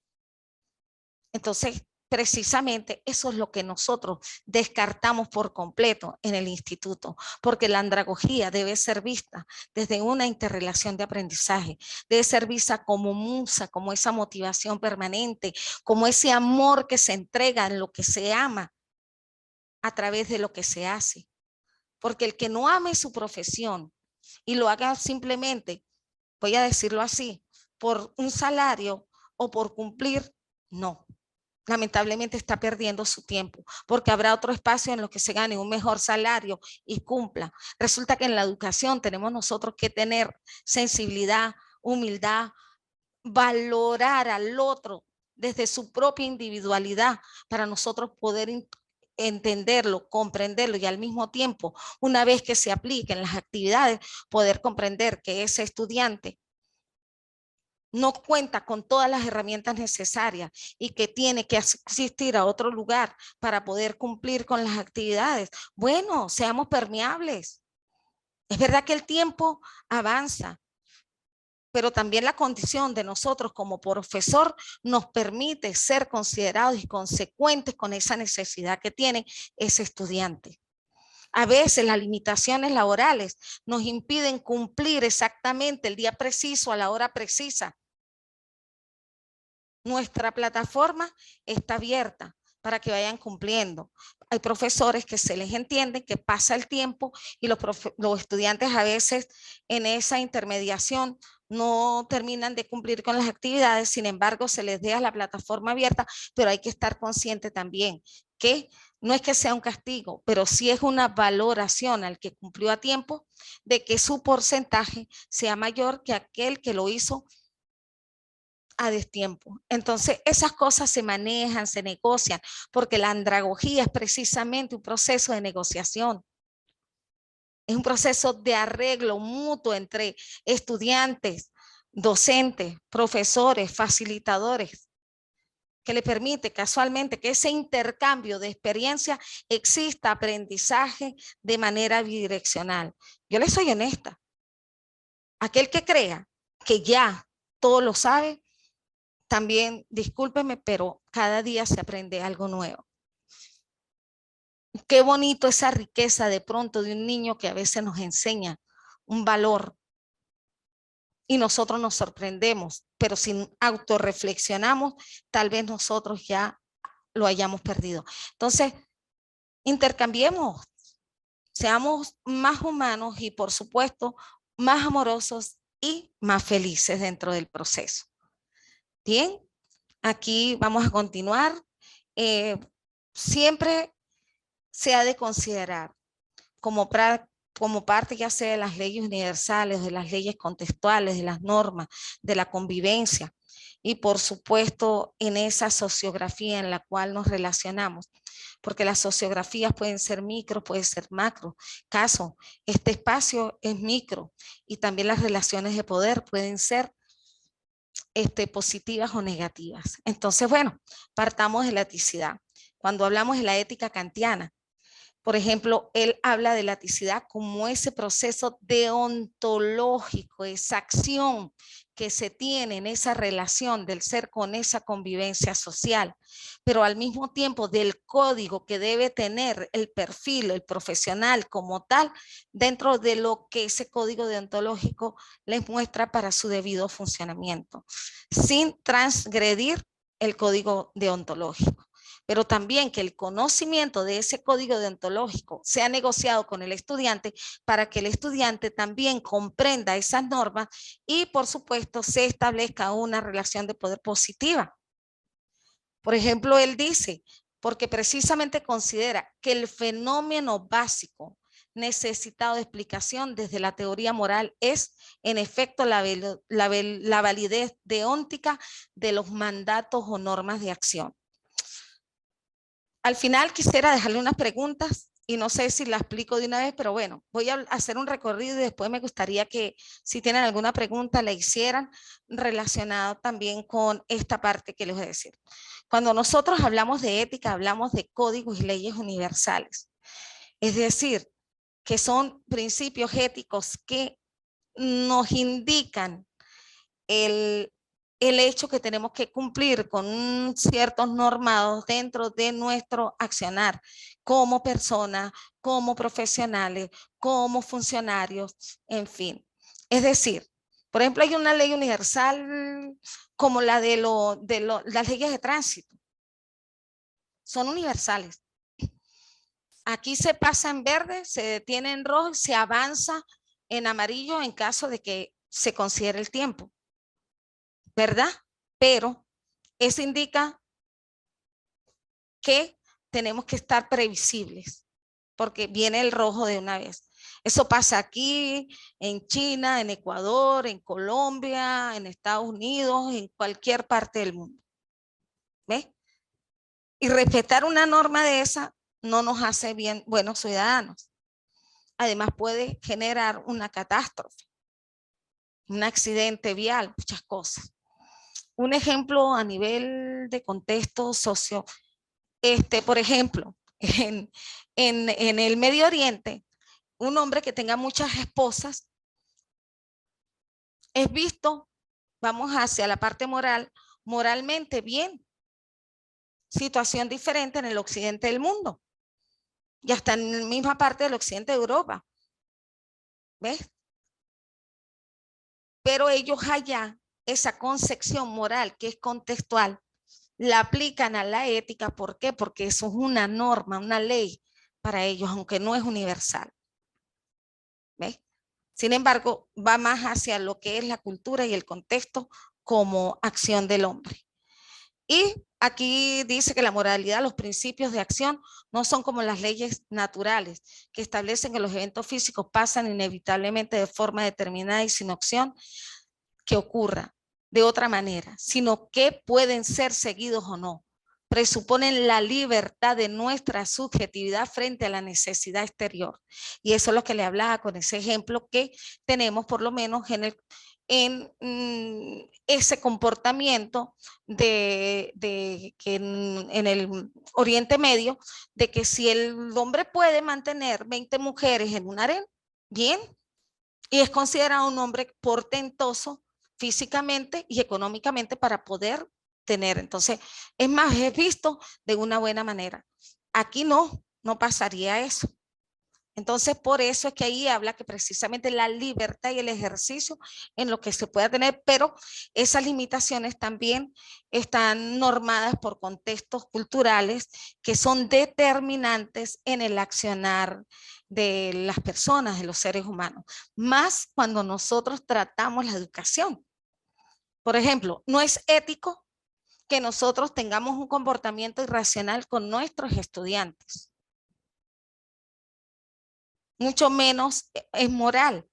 Speaker 3: Entonces, precisamente eso es lo que nosotros descartamos por completo en el instituto, porque la andragogía debe ser vista desde una interrelación de aprendizaje, debe ser vista como musa, como esa motivación permanente, como ese amor que se entrega en lo que se ama a través de lo que se hace. porque el que no ame su profesión y lo haga simplemente, voy a decirlo así, por un salario o por cumplir, no. Lamentablemente está perdiendo su tiempo, porque habrá otro espacio en los que se gane un mejor salario y cumpla. Resulta que en la educación tenemos nosotros que tener sensibilidad, humildad, valorar al otro desde su propia individualidad para nosotros poder entenderlo, comprenderlo y al mismo tiempo, una vez que se apliquen las actividades, poder comprender que ese estudiante no cuenta con todas las herramientas necesarias y que tiene que asistir a otro lugar para poder cumplir con las actividades. Bueno, seamos permeables. Es verdad que el tiempo avanza, pero también la condición de nosotros como profesor nos permite ser considerados y consecuentes con esa necesidad que tiene ese estudiante. A veces las limitaciones laborales nos impiden cumplir exactamente el día preciso a la hora precisa. Nuestra plataforma está abierta para que vayan cumpliendo. Hay profesores que se les entiende que pasa el tiempo y los estudiantes a veces en esa intermediación no terminan de cumplir con las actividades, sin embargo se les deja la plataforma abierta, pero hay que estar consciente también que no es que sea un castigo, pero sí es una valoración al que cumplió a tiempo de que su porcentaje sea mayor que aquel que lo hizo a destiempo. Entonces, esas cosas se manejan, se negocian, porque la andragogía es precisamente un proceso de negociación. Es un proceso de arreglo mutuo entre estudiantes, docentes, profesores, facilitadores, que le permite casualmente que ese intercambio de experiencia exista aprendizaje de manera bidireccional. Yo le soy honesta. Aquel que crea que ya todo lo sabe, también, discúlpeme, pero cada día se aprende algo nuevo. Qué bonito esa riqueza de pronto de un niño que a veces nos enseña un valor y nosotros nos sorprendemos, pero si autorreflexionamos, tal vez nosotros ya lo hayamos perdido. Entonces, intercambiemos, seamos más humanos y por supuesto más amorosos y más felices dentro del proceso. Bien, aquí vamos a continuar. Siempre se ha de considerar como parte ya sea de las leyes universales, de las leyes contextuales, de las normas, de la convivencia y por supuesto en esa sociografía en la cual nos relacionamos, porque las sociografías pueden ser micro, pueden ser macro. Caso, este espacio es micro y también las relaciones de poder pueden ser positivas o negativas. Entonces, bueno, partamos de la eticidad. Cuando hablamos de la ética kantiana, por ejemplo, él habla de la eticidad como ese proceso deontológico, esa acción que se tiene en esa relación del ser con esa convivencia social, pero al mismo tiempo del código que debe tener el perfil, el profesional como tal, dentro de lo que ese código deontológico les muestra para su debido funcionamiento, sin transgredir el código deontológico. Pero también que el conocimiento de ese código deontológico sea negociado con el estudiante para que el estudiante también comprenda esas normas y por supuesto se establezca una relación de poder positiva. Por ejemplo, él dice, porque precisamente considera que el fenómeno básico necesitado de explicación desde la teoría moral es en efecto la validez deóntica de los mandatos o normas de acción. Al final quisiera dejarle unas preguntas y no sé si la explico de una vez, pero bueno, voy a hacer un recorrido y después me gustaría que si tienen alguna pregunta la hicieran relacionado también con esta parte que les voy a decir. Cuando nosotros hablamos de ética, hablamos de códigos y leyes universales. Es decir, que son principios éticos que nos indican el hecho que tenemos que cumplir con ciertos normados dentro de nuestro accionar como personas, como profesionales, como funcionarios, en fin. Es decir, por ejemplo, hay una ley universal como la de las leyes de tránsito. Son universales. Aquí se pasa en verde, se detiene en rojo y se avanza en amarillo en caso de que se considere el tiempo, ¿verdad? Pero eso indica que tenemos que estar previsibles, porque viene el rojo de una vez. Eso pasa aquí, en China, en Ecuador, en Colombia, en Estados Unidos, en cualquier parte del mundo. ¿Ves? Y respetar una norma de esa no nos hace bien buenos ciudadanos. Además puede generar una catástrofe, un accidente vial, muchas cosas. Un ejemplo a nivel de contexto socio, por ejemplo, en el Medio Oriente, un hombre que tenga muchas esposas es visto, vamos hacia la parte moral, moralmente bien. Situación diferente en el occidente del mundo y hasta en la misma parte del occidente de Europa. ¿Ves? Pero ellos allá, esa concepción moral que es contextual, la aplican a la ética. ¿Por qué? Porque eso es una norma, una ley para ellos, aunque no es universal. ¿Ves? Sin embargo, va más hacia lo que es la cultura y el contexto como acción del hombre. Y aquí dice que la moralidad, los principios de acción no son como las leyes naturales que establecen que los eventos físicos pasan inevitablemente de forma determinada y sin opción que ocurra de otra manera, sino que pueden ser seguidos o no. Presuponen la libertad de nuestra subjetividad frente a la necesidad exterior. Y eso es lo que le hablaba con ese ejemplo que tenemos por lo menos en ese comportamiento que en el Oriente Medio, de que si el hombre puede mantener 20 mujeres en un harén, bien, y es considerado un hombre portentoso físicamente y económicamente para poder tener. Entonces, es más, es visto de una buena manera. Aquí no pasaría eso. Entonces, por eso es que ahí habla que precisamente la libertad y el ejercicio en lo que se pueda tener, pero esas limitaciones también están normadas por contextos culturales que son determinantes en el accionar de las personas, de los seres humanos, más cuando nosotros tratamos la educación. Por ejemplo, no es ético que nosotros tengamos un comportamiento irracional con nuestros estudiantes. Mucho menos es moral,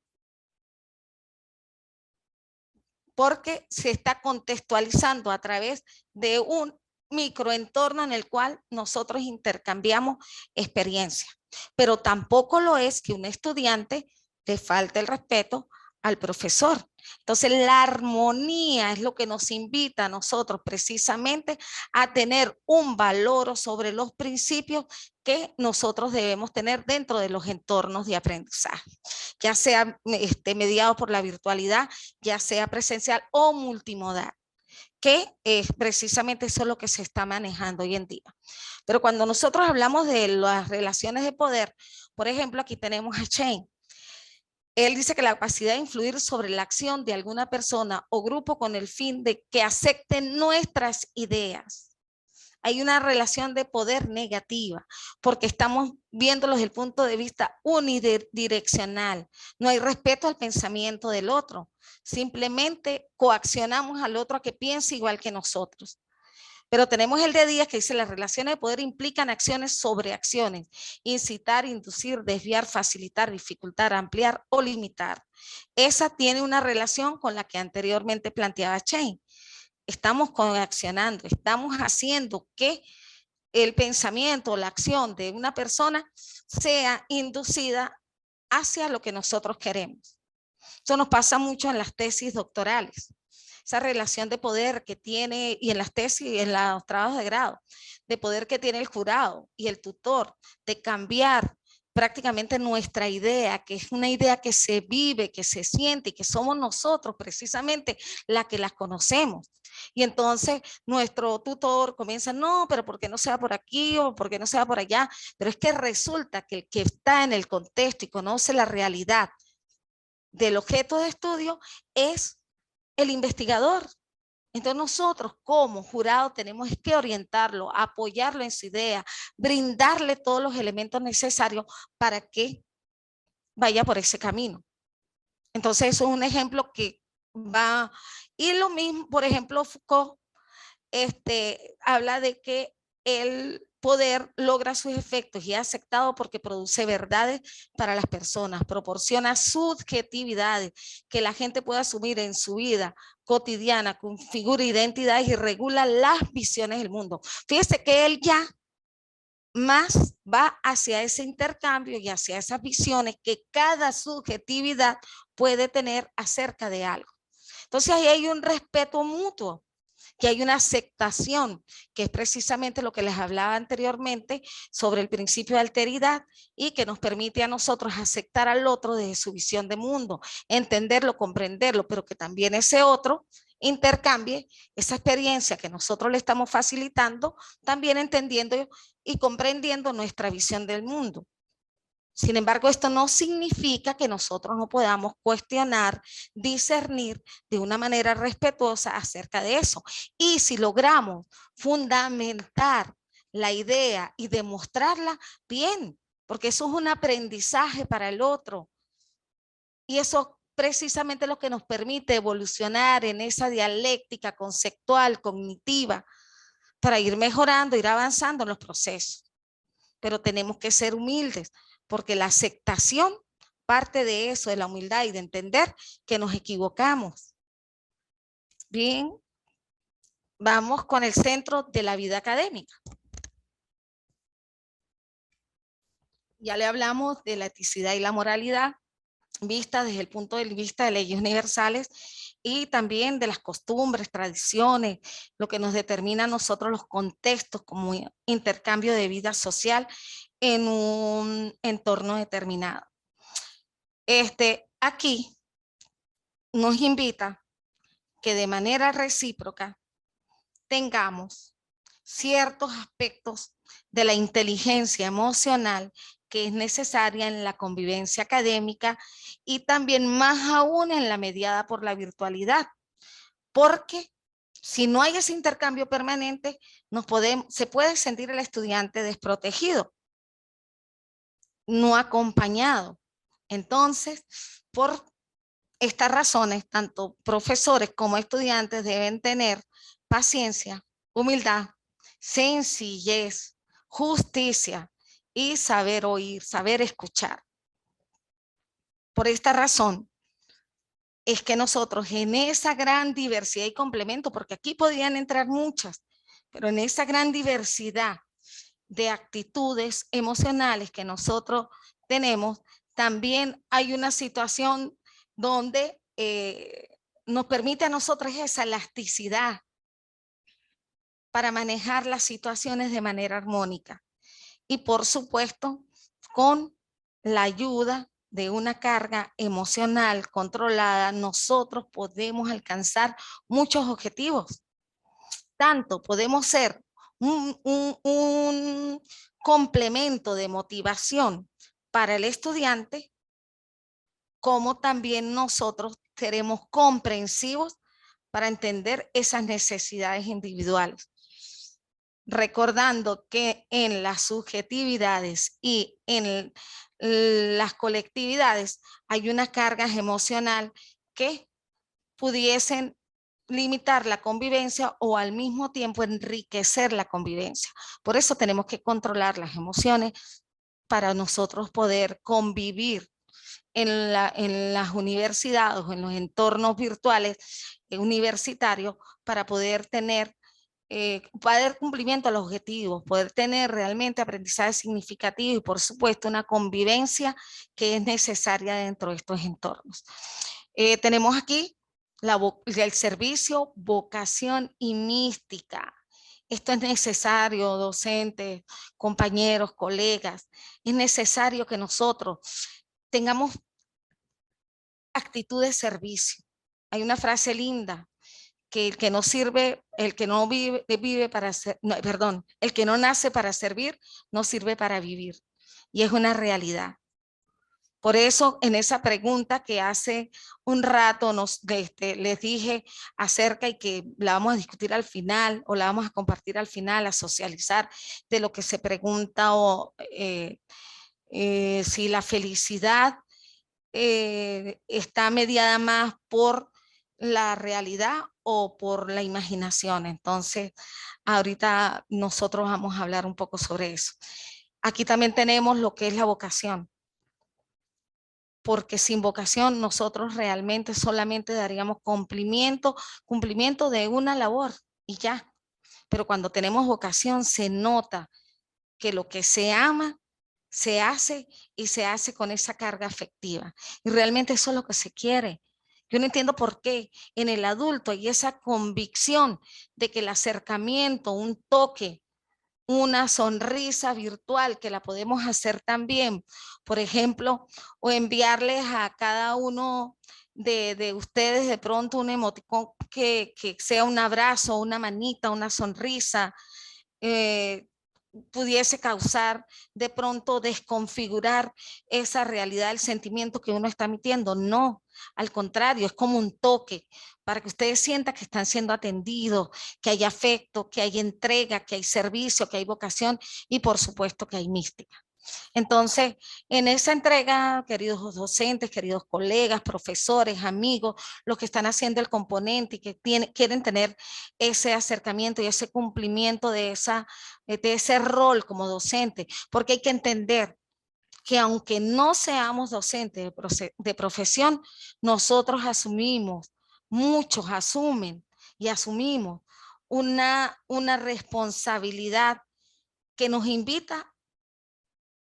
Speaker 3: porque se está contextualizando a través de un microentorno en el cual nosotros intercambiamos experiencia. Pero tampoco lo es que un estudiante le falte el respeto al profesor. Entonces la armonía es lo que nos invita a nosotros precisamente a tener un valor sobre los principios que nosotros debemos tener dentro de los entornos de aprendizaje, ya sea mediado por la virtualidad, ya sea presencial o multimodal, que es precisamente eso lo que se está manejando hoy en día. Pero cuando nosotros hablamos de las relaciones de poder, por ejemplo, aquí tenemos a Shane. Él dice que la capacidad de influir sobre la acción de alguna persona o grupo con el fin de que acepten nuestras ideas. Hay una relación de poder negativa, porque estamos viéndolo desde el punto de vista unidireccional. No hay respeto al pensamiento del otro. Simplemente coaccionamos al otro a que piense igual que nosotros. Pero tenemos el de Díaz que dice las relaciones de poder implican acciones sobre acciones, incitar, inducir, desviar, facilitar, dificultar, ampliar o limitar. Esa tiene una relación con la que anteriormente planteaba Shane. Estamos coaccionando, estamos haciendo que el pensamiento, la acción de una persona sea inducida hacia lo que nosotros queremos. Eso nos pasa mucho en las tesis doctorales. Esa relación de poder que tiene, y en las tesis y en los trabajos de grado, de poder que tiene el jurado y el tutor, de cambiar prácticamente nuestra idea, que es una idea que se vive, que se siente y que somos nosotros precisamente la que las conocemos. Y entonces nuestro tutor comienza, no, pero ¿por qué no se va por aquí o por qué no se va por allá? Pero es que resulta que el que está en el contexto y conoce la realidad del objeto de estudio es el investigador. Entonces nosotros como jurado tenemos que orientarlo, apoyarlo en su idea, brindarle todos los elementos necesarios para que vaya por ese camino. Entonces eso es un ejemplo que va, y lo mismo, por ejemplo, Foucault habla de que el poder logra sus efectos y es aceptado porque produce verdades para las personas, proporciona subjetividades que la gente puede asumir en su vida cotidiana, configura identidades y regula las visiones del mundo. Fíjese que él ya más va hacia ese intercambio y hacia esas visiones que cada subjetividad puede tener acerca de algo. Entonces ahí hay un respeto mutuo, que hay una aceptación, que es precisamente lo que les hablaba anteriormente sobre el principio de alteridad y que nos permite a nosotros aceptar al otro desde su visión de mundo, entenderlo, comprenderlo, pero que también ese otro intercambie esa experiencia que nosotros le estamos facilitando, también entendiendo y comprendiendo nuestra visión del mundo. Sin embargo, esto no significa que nosotros no podamos cuestionar, discernir de una manera respetuosa acerca de eso. Y si logramos fundamentar la idea y demostrarla, bien, porque eso es un aprendizaje para el otro. Y eso precisamente lo que nos permite evolucionar en esa dialéctica conceptual, cognitiva, para ir mejorando, ir avanzando en los procesos. Pero tenemos que ser humildes, porque la aceptación parte de eso, de la humildad y de entender que nos equivocamos. Bien, vamos con el centro de la vida académica. Ya le hablamos de la eticidad y la moralidad, vista desde el punto de vista de leyes universales y también de las costumbres, tradiciones, lo que nos determina a nosotros los contextos como intercambio de vida social en un entorno determinado. Aquí nos invita que de manera recíproca tengamos ciertos aspectos de la inteligencia emocional que es necesaria en la convivencia académica y también más aún en la mediada por la virtualidad, porque si no hay ese intercambio permanente, se puede sentir el estudiante desprotegido, no acompañado. Entonces, por estas razones, tanto profesores como estudiantes deben tener paciencia, humildad, sencillez, justicia y saber oír, saber escuchar. Por esta razón es que nosotros en esa gran diversidad y complemento, porque aquí podrían entrar muchas, pero en esa gran diversidad de actitudes emocionales que nosotros tenemos, también hay una situación donde nos permite a nosotros esa elasticidad para manejar las situaciones de manera armónica. Y por supuesto, con la ayuda de una carga emocional controlada, nosotros podemos alcanzar muchos objetivos. Tanto podemos ser un complemento de motivación para el estudiante, como también nosotros seremos comprensivos para entender esas necesidades individuales. Recordando que en las subjetividades y en las colectividades hay unas cargas emocionales que pudiesen limitar la convivencia o al mismo tiempo enriquecer la convivencia. Por eso tenemos que controlar las emociones para nosotros poder convivir en las universidades o en los entornos virtuales universitarios para poder tener poder cumplimiento a los objetivos, poder tener realmente aprendizaje significativo y por supuesto una convivencia que es necesaria dentro de estos entornos. Tenemos aquí el servicio, vocación y mística. Esto es necesario, docentes, compañeros, colegas, es necesario que nosotros tengamos actitud de servicio. Hay una frase linda, que el que no sirve, el que no vive para el que no nace para servir, no sirve para vivir. Y es una realidad. Por eso, en esa pregunta que hace un rato les dije acerca y que la vamos a discutir al final o la vamos a compartir al final, a socializar de lo que se pregunta o si la felicidad está mediada más por la realidad o por la imaginación. Entonces, ahorita nosotros vamos a hablar un poco sobre eso. Aquí también tenemos lo que es la vocación, porque sin vocación nosotros realmente solamente daríamos cumplimiento de una labor y ya. Pero cuando tenemos vocación se nota que lo que se ama se hace y se hace con esa carga afectiva. Y realmente eso es lo que se quiere. Yo no entiendo por qué en el adulto hay esa convicción de que el acercamiento, un toque, una sonrisa virtual que la podemos hacer también, por ejemplo, o enviarles a cada uno de ustedes de pronto un emoticón que sea un abrazo, una manita, una sonrisa, pudiese causar de pronto desconfigurar esa realidad del sentimiento que uno está emitiendo. No, al contrario, es como un toque para que ustedes sientan que están siendo atendidos, que hay afecto, que hay entrega, que hay servicio, que hay vocación y por supuesto que hay mística. Entonces, en esa entrega, queridos docentes, queridos colegas, profesores, amigos, los que están haciendo el componente y que quieren tener ese acercamiento y ese cumplimiento de ese rol como docente, porque hay que entender que aunque no seamos docentes de profesión, nosotros asumimos, muchos asumen y asumimos una responsabilidad que nos invita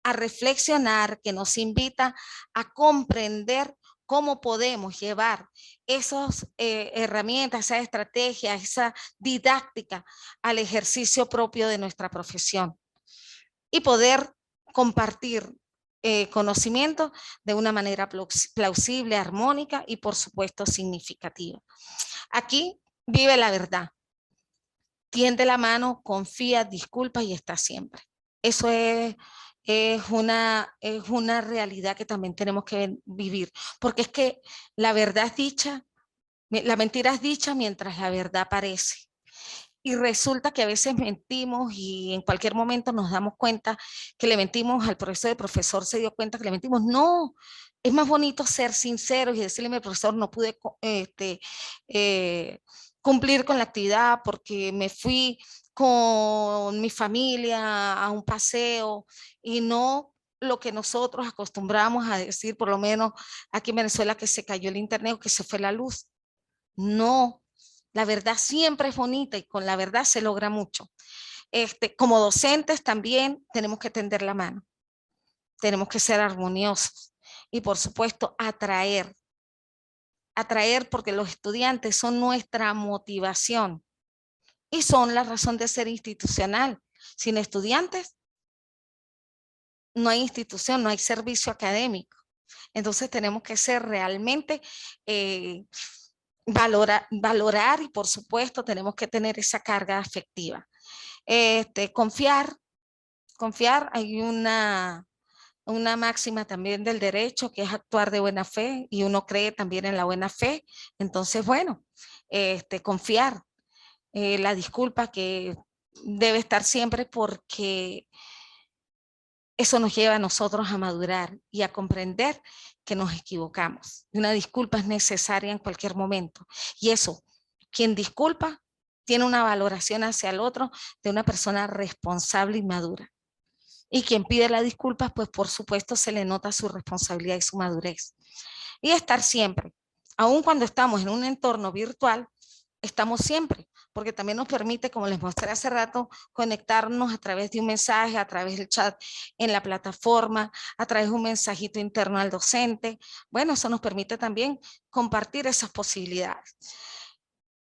Speaker 3: a reflexionar, que nos invita a comprender cómo podemos llevar esas herramientas, esa estrategia, esa didáctica al ejercicio propio de nuestra profesión y poder compartir conocimiento de una manera plausible, armónica y por supuesto significativa. Aquí vive la verdad. Tiende la mano, confía, disculpa y está siempre. Eso es una realidad que también tenemos que vivir, porque es que la verdad es dicha, la mentira es dicha mientras la verdad aparece. Y resulta que a veces mentimos y en cualquier momento nos damos cuenta que le mentimos al profesor, el profesor se dio cuenta que le mentimos. No, es más bonito ser sinceros y decirle al profesor, no pude cumplir con la actividad porque me fui con mi familia a un paseo y no lo que nosotros acostumbramos a decir, por lo menos aquí en Venezuela, que se cayó el internet o que se fue la luz. No, la verdad siempre es bonita y con la verdad se logra mucho. Como docentes también tenemos que tender la mano, tenemos que ser armoniosos y por supuesto atraer porque los estudiantes son nuestra motivación y son la razón de ser institucional. Sin estudiantes no hay institución, no hay servicio académico. Entonces tenemos que ser realmente valorar y por supuesto tenemos que tener esa carga afectiva. Confiar, hay una máxima también del derecho que es actuar de buena fe y uno cree también en la buena fe. Entonces, bueno, confiar, la disculpa que debe estar siempre porque eso nos lleva a nosotros a madurar y a comprender que nos equivocamos. Una disculpa es necesaria en cualquier momento. Y eso, quien disculpa, tiene una valoración hacia el otro de una persona responsable y madura. Y quien pide la disculpa, pues por supuesto se le nota su responsabilidad y su madurez. Y estar siempre, aun cuando estamos en un entorno virtual, estamos siempre, porque también nos permite, como les mostré hace rato, conectarnos a través de un mensaje, a través del chat en la plataforma, a través de un mensajito interno al docente. Bueno, eso nos permite también compartir esas posibilidades.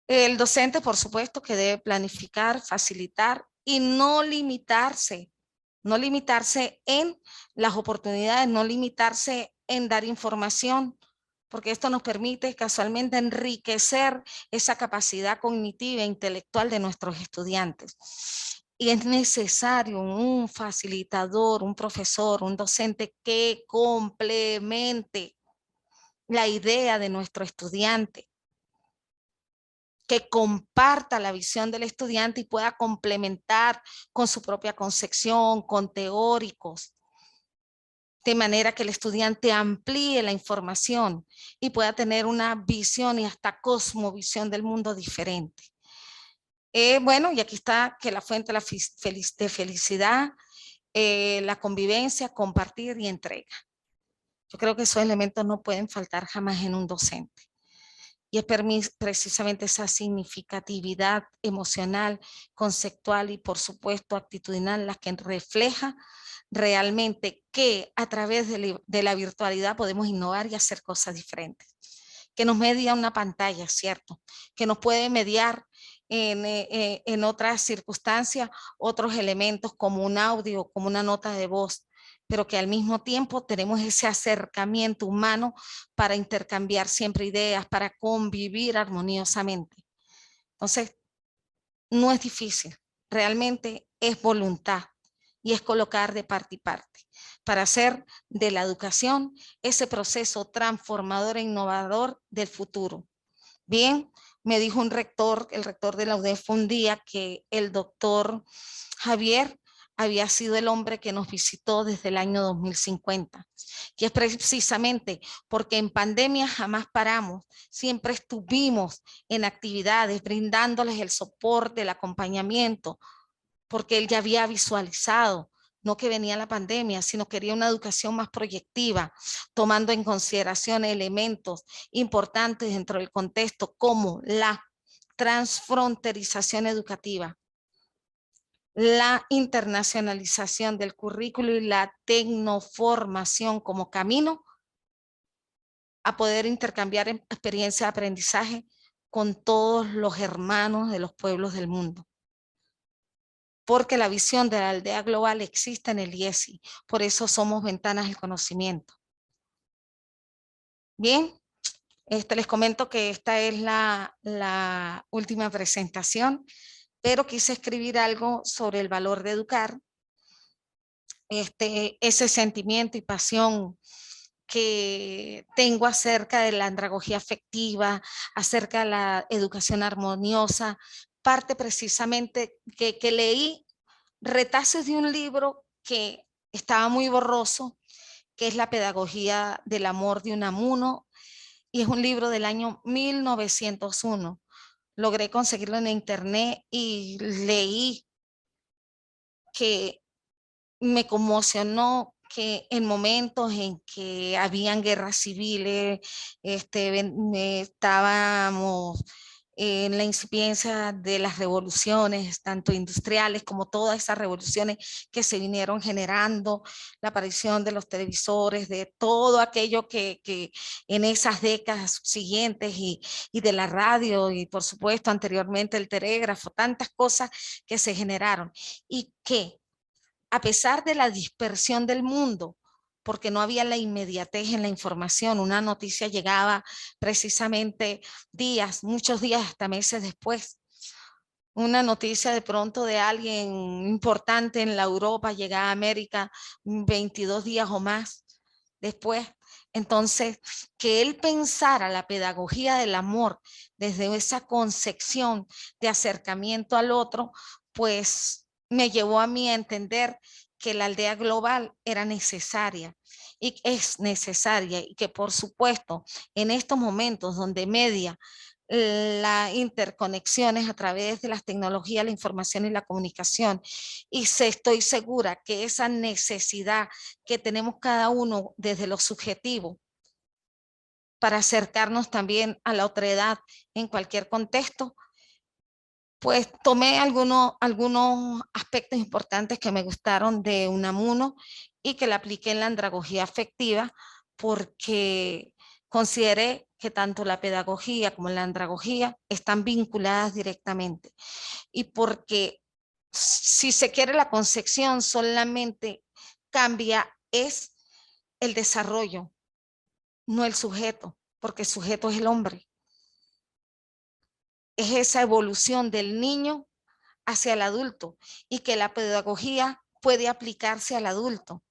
Speaker 3: El docente, por supuesto, que debe planificar, facilitar y no limitarse en las oportunidades, no limitarse en dar información, porque esto nos permite casualmente enriquecer esa capacidad cognitiva e intelectual de nuestros estudiantes. Y es necesario un facilitador, un profesor, un docente que complemente la idea de nuestro estudiante, que comparta la visión del estudiante y pueda complementar con su propia concepción, con teóricos, de manera que el estudiante amplíe la información y pueda tener una visión y hasta cosmovisión del mundo diferente. Bueno, y aquí está que la fuente de felicidad, la convivencia, compartir y entrega. Yo creo que esos elementos no pueden faltar jamás en un docente. Y es precisamente esa significatividad emocional, conceptual y por supuesto actitudinal la que refleja realmente que a través de la virtualidad podemos innovar y hacer cosas diferentes. Que nos media una pantalla, ¿cierto? Que nos puede mediar en otras circunstancias otros elementos como un audio, como una nota de voz, pero que al mismo tiempo tenemos ese acercamiento humano para intercambiar siempre ideas, para convivir armoniosamente. Entonces, no es difícil, realmente es voluntad y es colocar de parte y parte para hacer de la educación ese proceso transformador e innovador del futuro. Bien, me dijo un rector, el rector de la UDEF un día, que el doctor Javier había sido el hombre que nos visitó desde el año 2050. Y es precisamente porque en pandemia jamás paramos, siempre estuvimos en actividades, brindándoles el soporte, el acompañamiento, porque él ya había visualizado, no que venía la pandemia, sino quería una educación más proyectiva, tomando en consideración elementos importantes dentro del contexto como la transfronterización educativa, la internacionalización del currículo y la tecnoformación como camino a poder intercambiar experiencia de aprendizaje con todos los hermanos de los pueblos del mundo. Porque la visión de la aldea global existe en el IESI, por eso somos ventanas del conocimiento. Bien, les comento que esta es la última presentación, pero quise escribir algo sobre el valor de educar, ese sentimiento y pasión que tengo acerca de la andragogía afectiva, acerca de la educación armoniosa, parte precisamente que leí retazos de un libro que estaba muy borroso, que es La pedagogía del amor de Unamuno, y es un libro del año 1901. Logré conseguirlo en internet y leí que me conmocionó que en momentos en que habían guerras civiles, estábamos en la incipiencia de las revoluciones, tanto industriales como todas esas revoluciones que se vinieron generando, la aparición de los televisores, de todo aquello que en esas décadas siguientes y de la radio y por supuesto anteriormente el telégrafo, tantas cosas que se generaron y que a pesar de la dispersión del mundo, porque no había la inmediatez en la información, una noticia llegaba precisamente días, muchos días, hasta meses después. Una noticia de pronto de alguien importante en la Europa llegaba a América 22 días o más después. Entonces, que él pensara la pedagogía del amor desde esa concepción de acercamiento al otro, pues me llevó a mí a entender que la aldea global era necesaria y es necesaria y que por supuesto en estos momentos donde media las interconexiones a través de las tecnologías, la información y la comunicación, y estoy segura que esa necesidad que tenemos cada uno desde lo subjetivo para acercarnos también a la otredad en cualquier contexto, pues tomé algunos aspectos importantes que me gustaron de Unamuno y que la apliqué en la andragogía afectiva porque consideré que tanto la pedagogía como la andragogía están vinculadas directamente y porque si se quiere la concepción solamente cambia es el desarrollo, no el sujeto, porque el sujeto es el hombre. Es esa evolución del niño hacia el adulto y que la pedagogía puede aplicarse al adulto.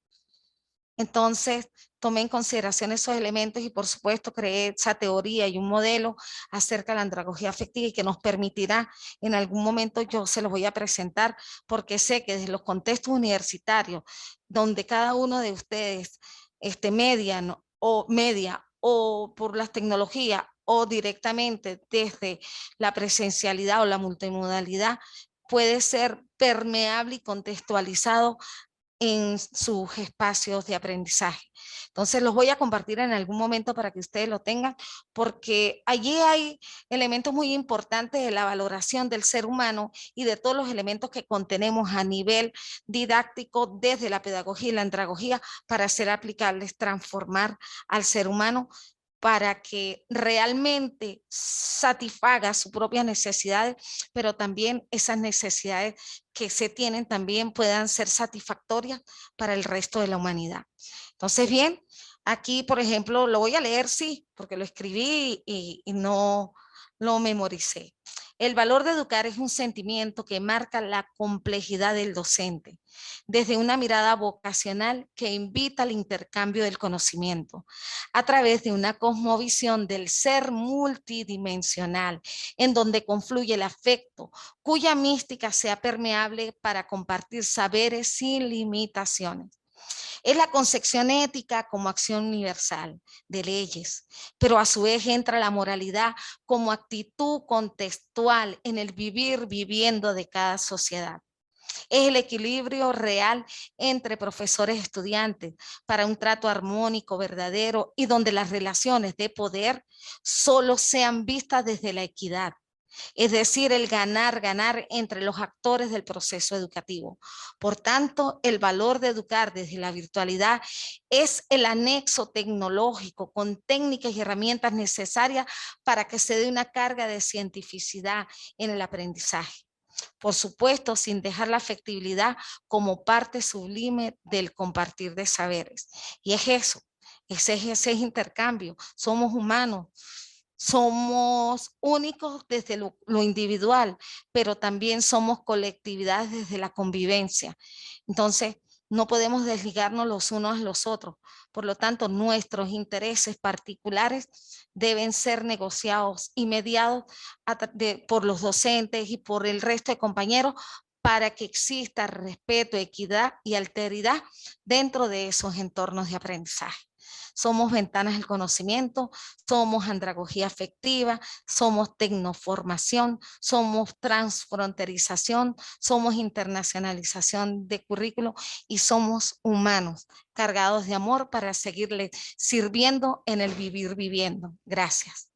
Speaker 3: Entonces, tomé en consideración esos elementos y por supuesto creé esa teoría y un modelo acerca de la andragogía afectiva y que nos permitirá, en algún momento yo se los voy a presentar, porque sé que desde los contextos universitarios, donde cada uno de ustedes media o por las tecnologías o directamente desde la presencialidad o la multimodalidad, puede ser permeable y contextualizado en sus espacios de aprendizaje. Entonces los voy a compartir en algún momento para que ustedes lo tengan, porque allí hay elementos muy importantes de la valoración del ser humano y de todos los elementos que contenemos a nivel didáctico desde la pedagogía y la andragogía para ser aplicables, transformar al ser humano para que realmente satisfaga sus propias necesidades, pero también esas necesidades que se tienen también puedan ser satisfactorias para el resto de la humanidad. Entonces, bien, aquí, por ejemplo, lo voy a leer, sí, porque lo escribí y no lo memoricé. El valor de educar es un sentimiento que marca la complejidad del docente, desde una mirada vocacional que invita al intercambio del conocimiento, a través de una cosmovisión del ser multidimensional, en donde confluye el afecto, cuya mística sea permeable para compartir saberes sin limitaciones. Es la concepción ética como acción universal de leyes, pero a su vez entra la moralidad como actitud contextual en el vivir viviendo de cada sociedad. Es el equilibrio real entre profesores y estudiantes para un trato armónico, verdadero y donde las relaciones de poder solo sean vistas desde la equidad. Es decir, el ganar entre los actores del proceso educativo. Por tanto, el valor de educar desde la virtualidad es el anexo tecnológico con técnicas y herramientas necesarias para que se dé una carga de cientificidad en el aprendizaje. Por supuesto, sin dejar la afectividad como parte sublime del compartir de saberes. Y es eso, ese intercambio. Somos humanos, somos únicos desde lo individual, pero también somos colectividades desde la convivencia. Entonces, no podemos desligarnos los unos de los otros. Por lo tanto, nuestros intereses particulares deben ser negociados y mediados por los docentes y por el resto de compañeros para que exista respeto, equidad y alteridad dentro de esos entornos de aprendizaje. Somos ventanas del conocimiento, somos andragogía afectiva, somos tecnoformación, somos transfronterización, somos internacionalización de currículo y somos humanos cargados de amor para seguirle sirviendo en el vivir viviendo. Gracias.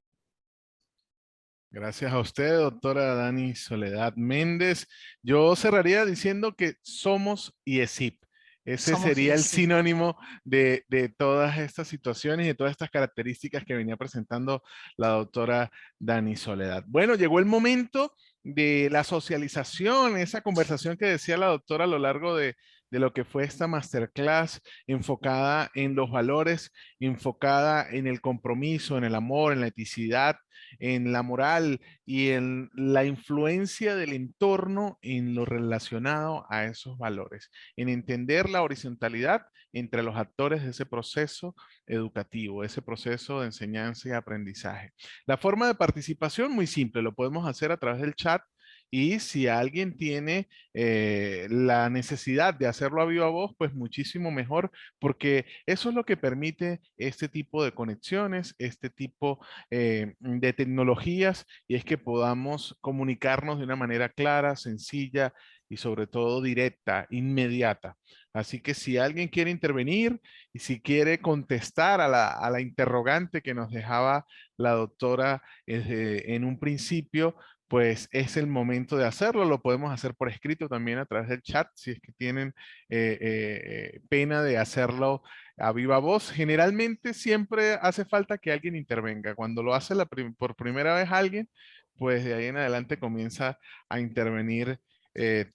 Speaker 1: Gracias a usted, doctora Dani Soledad Méndez. Yo cerraría diciendo que somos IESIP. Ese
Speaker 3: Somos
Speaker 1: sería el
Speaker 3: IESIP.
Speaker 1: sinónimo de todas estas situaciones y de todas estas características que venía presentando la doctora Dani Soledad. Bueno, llegó el momento de la socialización, esa conversación que decía la doctora a lo largo de lo que fue esta masterclass enfocada en los valores, enfocada en el compromiso, en el amor, en la eticidad, en la moral y en la influencia del entorno en lo relacionado a esos valores, en entender la horizontalidad entre los actores de ese proceso educativo, ese proceso de enseñanza y aprendizaje. La forma de participación, muy simple, lo podemos hacer a través del chat. Y si alguien tiene la necesidad de hacerlo a viva voz, pues muchísimo mejor, porque eso es lo que permite este tipo de conexiones, este tipo de tecnologías, y es que podamos comunicarnos de una manera clara, sencilla y sobre todo directa, inmediata. Así que si alguien quiere intervenir y si quiere contestar a la interrogante que nos dejaba la doctora en un principio, pues es el momento de hacerlo. Lo podemos hacer por escrito también a través del chat, si es que tienen pena de hacerlo a viva voz. Generalmente siempre hace falta que alguien intervenga. Cuando lo hace por primera vez alguien, pues de ahí en adelante comienza a intervenir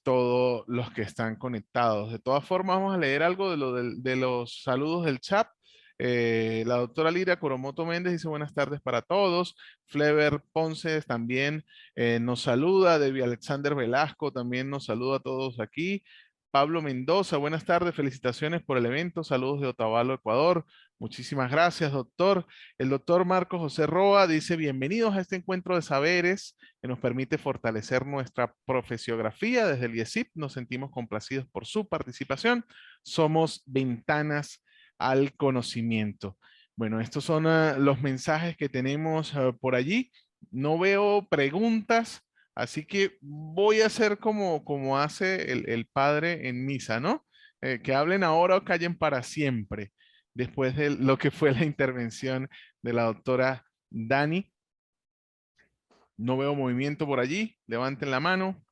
Speaker 1: todos los que están conectados. De todas formas, vamos a leer algo de los saludos del chat. La doctora Lira Coromoto Méndez dice buenas tardes para todos. Flever Ponce también nos saluda. Debbie Alexander Velasco también nos saluda a todos aquí. Pablo Mendoza, buenas tardes, felicitaciones por el evento, saludos de Otavalo, Ecuador. Muchísimas gracias, doctor. El doctor Marcos José Roa dice, bienvenidos a este encuentro de saberes que nos permite fortalecer nuestra profesiografía. Desde el IESIP nos sentimos complacidos por su participación. Somos ventanas al conocimiento. Bueno, estos son los mensajes que tenemos por allí. No veo preguntas. Así que voy a hacer como hace el padre en misa, ¿no? Que hablen ahora o callen para siempre, después de lo que fue la intervención de la doctora Dani. No veo movimiento por allí. Levanten la mano.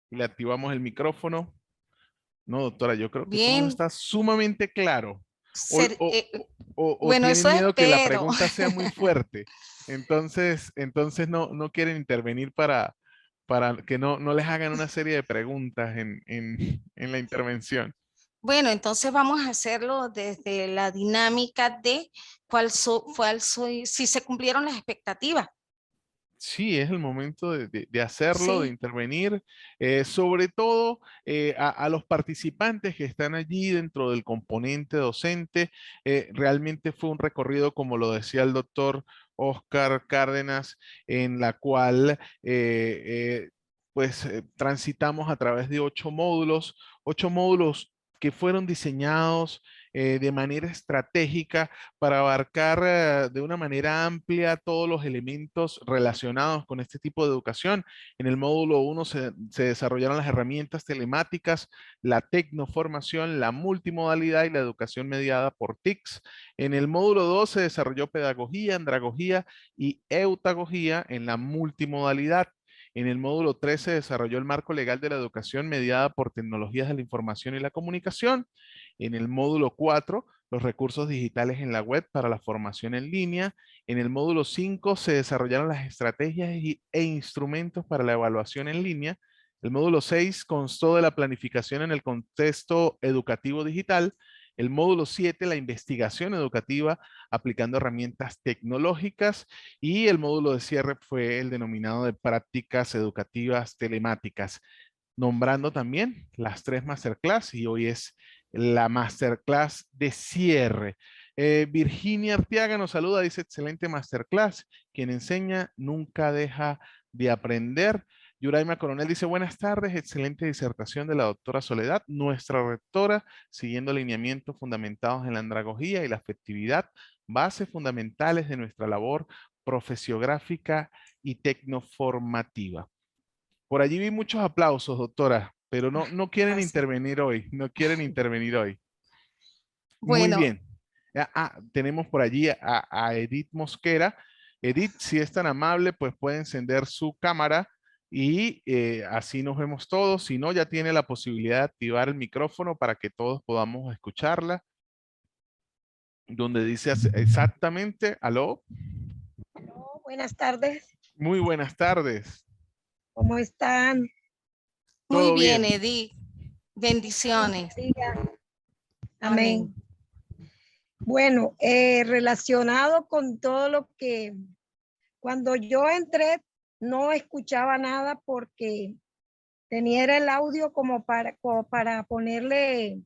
Speaker 1: Y le activamos el micrófono. No, doctora, yo creo que todo
Speaker 3: Bien,
Speaker 1: está sumamente claro. O,
Speaker 3: ser-
Speaker 1: o-
Speaker 3: eh,
Speaker 1: o
Speaker 3: bueno,
Speaker 1: tienen
Speaker 3: eso
Speaker 1: miedo que la
Speaker 3: espero.
Speaker 1: pregunta sea muy fuerte. Entonces no quieren intervenir para que no les hagan una serie de preguntas en la intervención.
Speaker 3: Bueno, entonces vamos a hacerlo desde la dinámica de cuál soy, si se cumplieron las expectativas.
Speaker 1: Sí, es el momento de hacerlo, de
Speaker 3: Sí,
Speaker 1: intervenir, sobre todo a los participantes que están allí dentro del componente docente. Realmente fue un recorrido, como lo decía el doctor Oscar Cárdenas, en la cual transitamos a través de 8 módulos que fueron diseñados de manera estratégica para abarcar de una manera amplia todos los elementos relacionados con este tipo de educación. En el módulo 1 se desarrollaron las herramientas telemáticas, la tecnoformación, la multimodalidad y la educación mediada por TICs. En el módulo 2 se desarrolló pedagogía, andragogía y eutagogía en la multimodalidad. En el módulo 3 se desarrolló el marco legal de la educación mediada por tecnologías de la información y la comunicación. En el módulo 4, los recursos digitales en la web para la formación en línea. En el módulo 5 se desarrollaron las estrategias e instrumentos para la evaluación en línea. El módulo 6 constó de la planificación en el contexto educativo digital. El módulo 7, la investigación educativa aplicando herramientas tecnológicas. Y el módulo de cierre fue el denominado de prácticas educativas telemáticas, nombrando también las 3 masterclass y hoy es la masterclass de cierre. Virginia Arteaga nos saluda, dice excelente masterclass, quien enseña nunca deja de aprender. Yuraima Coronel dice buenas tardes, excelente disertación de la doctora Soledad, nuestra rectora, siguiendo lineamientos fundamentados en la andragogía y la afectividad, bases fundamentales de nuestra labor profesiográfica y tecnoformativa. Por allí vi muchos aplausos, doctora, pero no quieren
Speaker 3: gracias.
Speaker 1: intervenir hoy, no quieren intervenir hoy. Muy
Speaker 3: Bueno,
Speaker 1: bien. Tenemos por allí a Edith Mosquera. Edith, si es tan amable, pues puede encender su cámara y así nos vemos todos. Si no, ya tiene la posibilidad de activar el micrófono para que todos podamos escucharla. Donde dice exactamente, aló.
Speaker 4: Aló, buenas tardes,
Speaker 1: Muy buenas tardes.
Speaker 4: ¿cómo están?
Speaker 3: muy
Speaker 1: ¿Todo
Speaker 3: bien,
Speaker 1: bien?
Speaker 3: Edith. Bendiciones.
Speaker 4: Bendiga.
Speaker 3: Amén.
Speaker 4: Amén. Bueno, relacionado con todo lo que cuando yo entré no escuchaba nada porque tenía el audio como para ponerle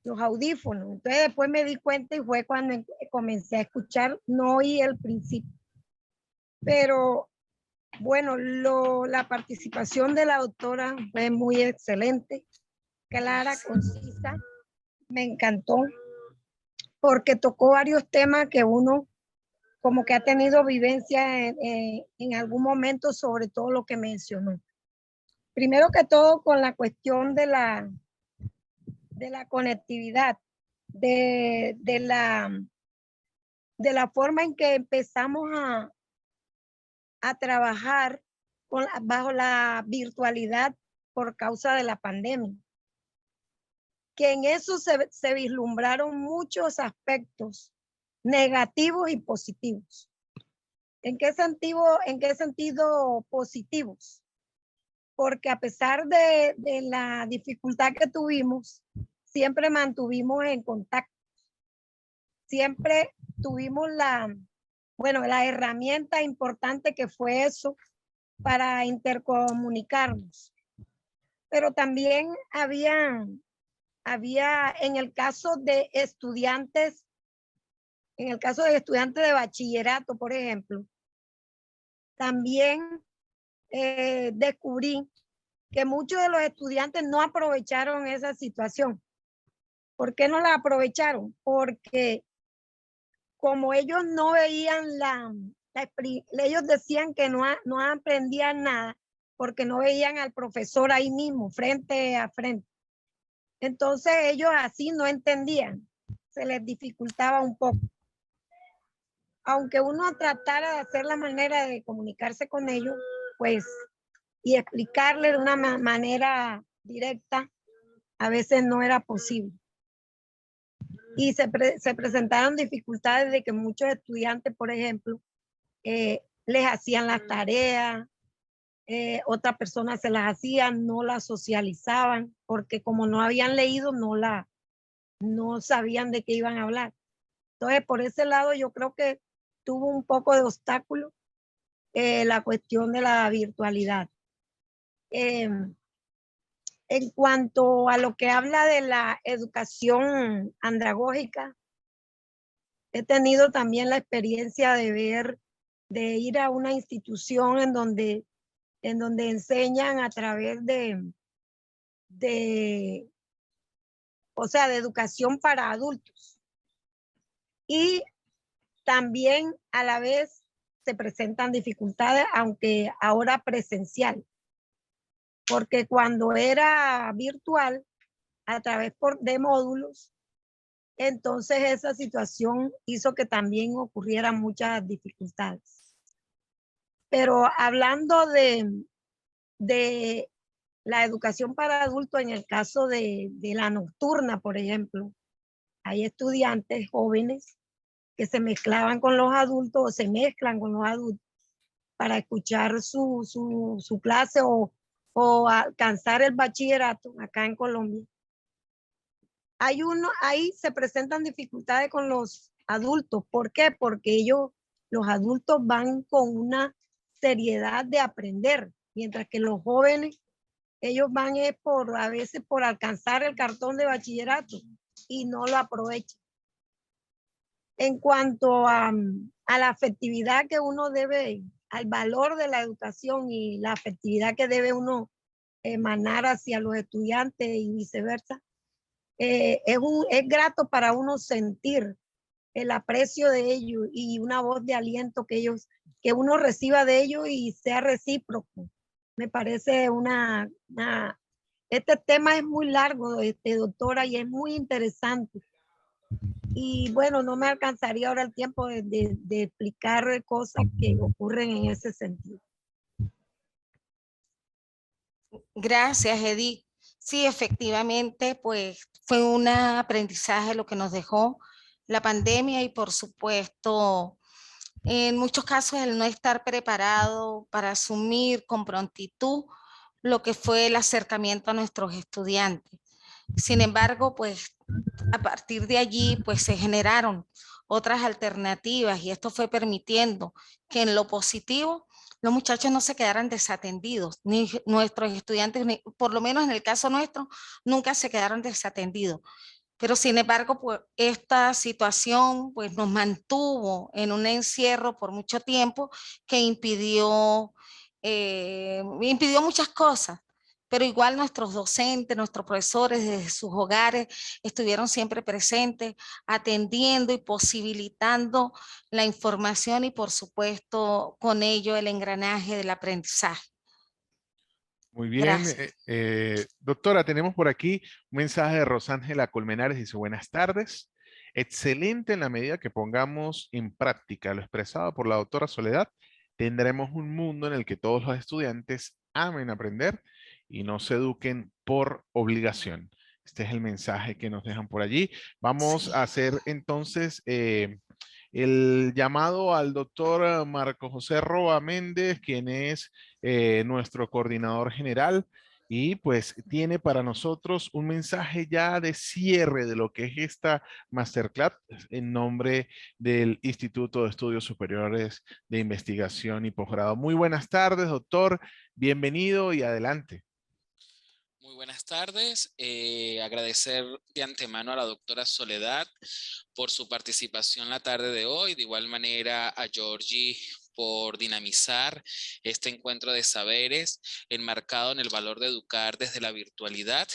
Speaker 4: los audífonos. Entonces después me di cuenta y fue cuando comencé a escuchar, no oí el principio. Pero bueno, la participación de la doctora fue muy excelente, clara, concisa, me encantó, porque tocó varios temas que uno como que ha tenido vivencia en algún momento sobre todo lo que mencionó. Primero que todo con la cuestión de la conectividad, de la forma en que empezamos a trabajar bajo la virtualidad por causa de la pandemia. Que en eso se vislumbraron muchos aspectos negativos y positivos. ¿En qué sentido positivos? Porque a pesar de la dificultad que tuvimos, siempre mantuvimos en contacto. siempre tuvimos la herramienta importante que fue eso para intercomunicarnos. Pero también había en el caso de estudiantes, de bachillerato, por ejemplo, también descubrí que muchos de los estudiantes no aprovecharon esa situación. ¿Por qué no la aprovecharon? Porque como ellos no veían ellos decían que no aprendían nada porque no veían al profesor ahí mismo, frente a frente. Entonces ellos así no entendían, se les dificultaba un poco. Aunque uno tratara de hacer la manera de comunicarse con ellos, pues, y explicarle de una manera directa, a veces no era posible. Y se presentaron dificultades de que muchos estudiantes, por ejemplo, les hacían las tareas, otras personas se las hacían, no las socializaban, porque como no habían leído, no sabían de qué iban a hablar. Entonces, por ese lado, yo creo que tuvo un poco de obstáculo la cuestión de la virtualidad. En cuanto a lo que habla de la educación andragógica, he tenido también la experiencia de ir a una institución en donde enseñan a través de educación para adultos. Y también a la vez se presentan dificultades, aunque ahora presencial. Porque cuando era virtual, a través de módulos, entonces esa situación hizo que también ocurrieran muchas dificultades. Pero hablando de la educación para adultos, en el caso de la nocturna, por ejemplo, hay estudiantes jóvenes que se mezclaban con los adultos o se mezclan con los adultos para escuchar su clase o alcanzar el bachillerato acá en Colombia. Ahí se presentan dificultades con los adultos. ¿Por qué? Porque los adultos van con una seriedad de aprender, mientras que los jóvenes, ellos van a veces por alcanzar el cartón de bachillerato y no lo aprovechan. En cuanto a la afectividad que uno debe, al valor de la educación y la afectividad que debe uno emanar hacia los estudiantes y viceversa, es grato para uno sentir el aprecio de ellos y una voz de aliento que uno reciba de ellos y sea recíproco. Me parece este tema es muy largo, doctora, y es muy interesante. Y bueno, no me alcanzaría ahora el tiempo de explicar cosas que ocurren en ese sentido.
Speaker 3: Gracias, Edith. Sí, efectivamente, pues fue un aprendizaje lo que nos dejó la pandemia y por supuesto, en muchos casos el no estar preparado para asumir con prontitud lo que fue el acercamiento a nuestros estudiantes. Sin embargo, pues a partir de allí, pues se generaron otras alternativas y esto fue permitiendo que en lo positivo los muchachos no se quedaran desatendidos, ni nuestros estudiantes, por lo menos en el caso nuestro, nunca se quedaron desatendidos. Pero sin embargo, pues esta situación pues nos mantuvo en un encierro por mucho tiempo que impidió muchas cosas. Pero igual nuestros docentes, nuestros profesores desde sus hogares estuvieron siempre presentes, atendiendo y posibilitando la información y por supuesto con ello el engranaje del aprendizaje.
Speaker 1: Muy bien.
Speaker 3: Gracias.
Speaker 1: Doctora, tenemos por aquí un mensaje de Rosángela Colmenares. Dice, buenas tardes. Excelente en la medida que pongamos en práctica lo expresado por la doctora Soledad, tendremos un mundo en el que todos los estudiantes amen aprender y no se eduquen por obligación. Este es el mensaje que nos dejan por allí. Vamos a hacer entonces el llamado al doctor Marco José Roa Méndez, quien es nuestro coordinador general, y pues tiene para nosotros un mensaje ya de cierre de lo que es esta masterclass en nombre del Instituto de Estudios Superiores de Investigación y Posgrado. Muy buenas tardes, doctor. Bienvenido y adelante.
Speaker 5: Muy buenas tardes. Agradecer de antemano a la doctora Soledad por su participación la tarde de hoy. De igual manera a Georgie por dinamizar este encuentro de saberes enmarcado en el valor de educar desde la virtualidad.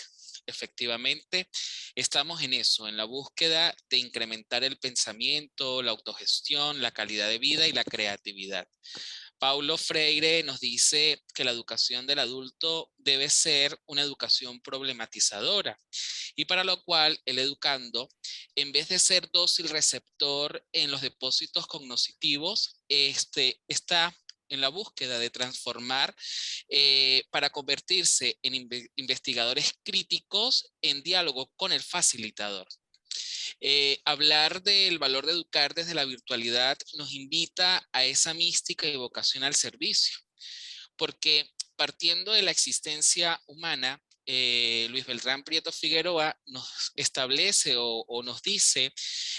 Speaker 5: Efectivamente, estamos en eso, en la búsqueda de incrementar el pensamiento, la autogestión, la calidad de vida y la creatividad. Paulo Freire nos dice que la educación del adulto debe ser una educación problematizadora y para lo cual el educando, en vez de ser dócil receptor en los depósitos cognitivos, está en la búsqueda de transformar para convertirse en investigadores críticos en diálogo con el facilitador. Hablar del valor de educar desde la virtualidad nos invita a esa mística y vocación al servicio, porque partiendo de la existencia humana, Luis Beltrán Prieto Figueroa nos establece o nos dice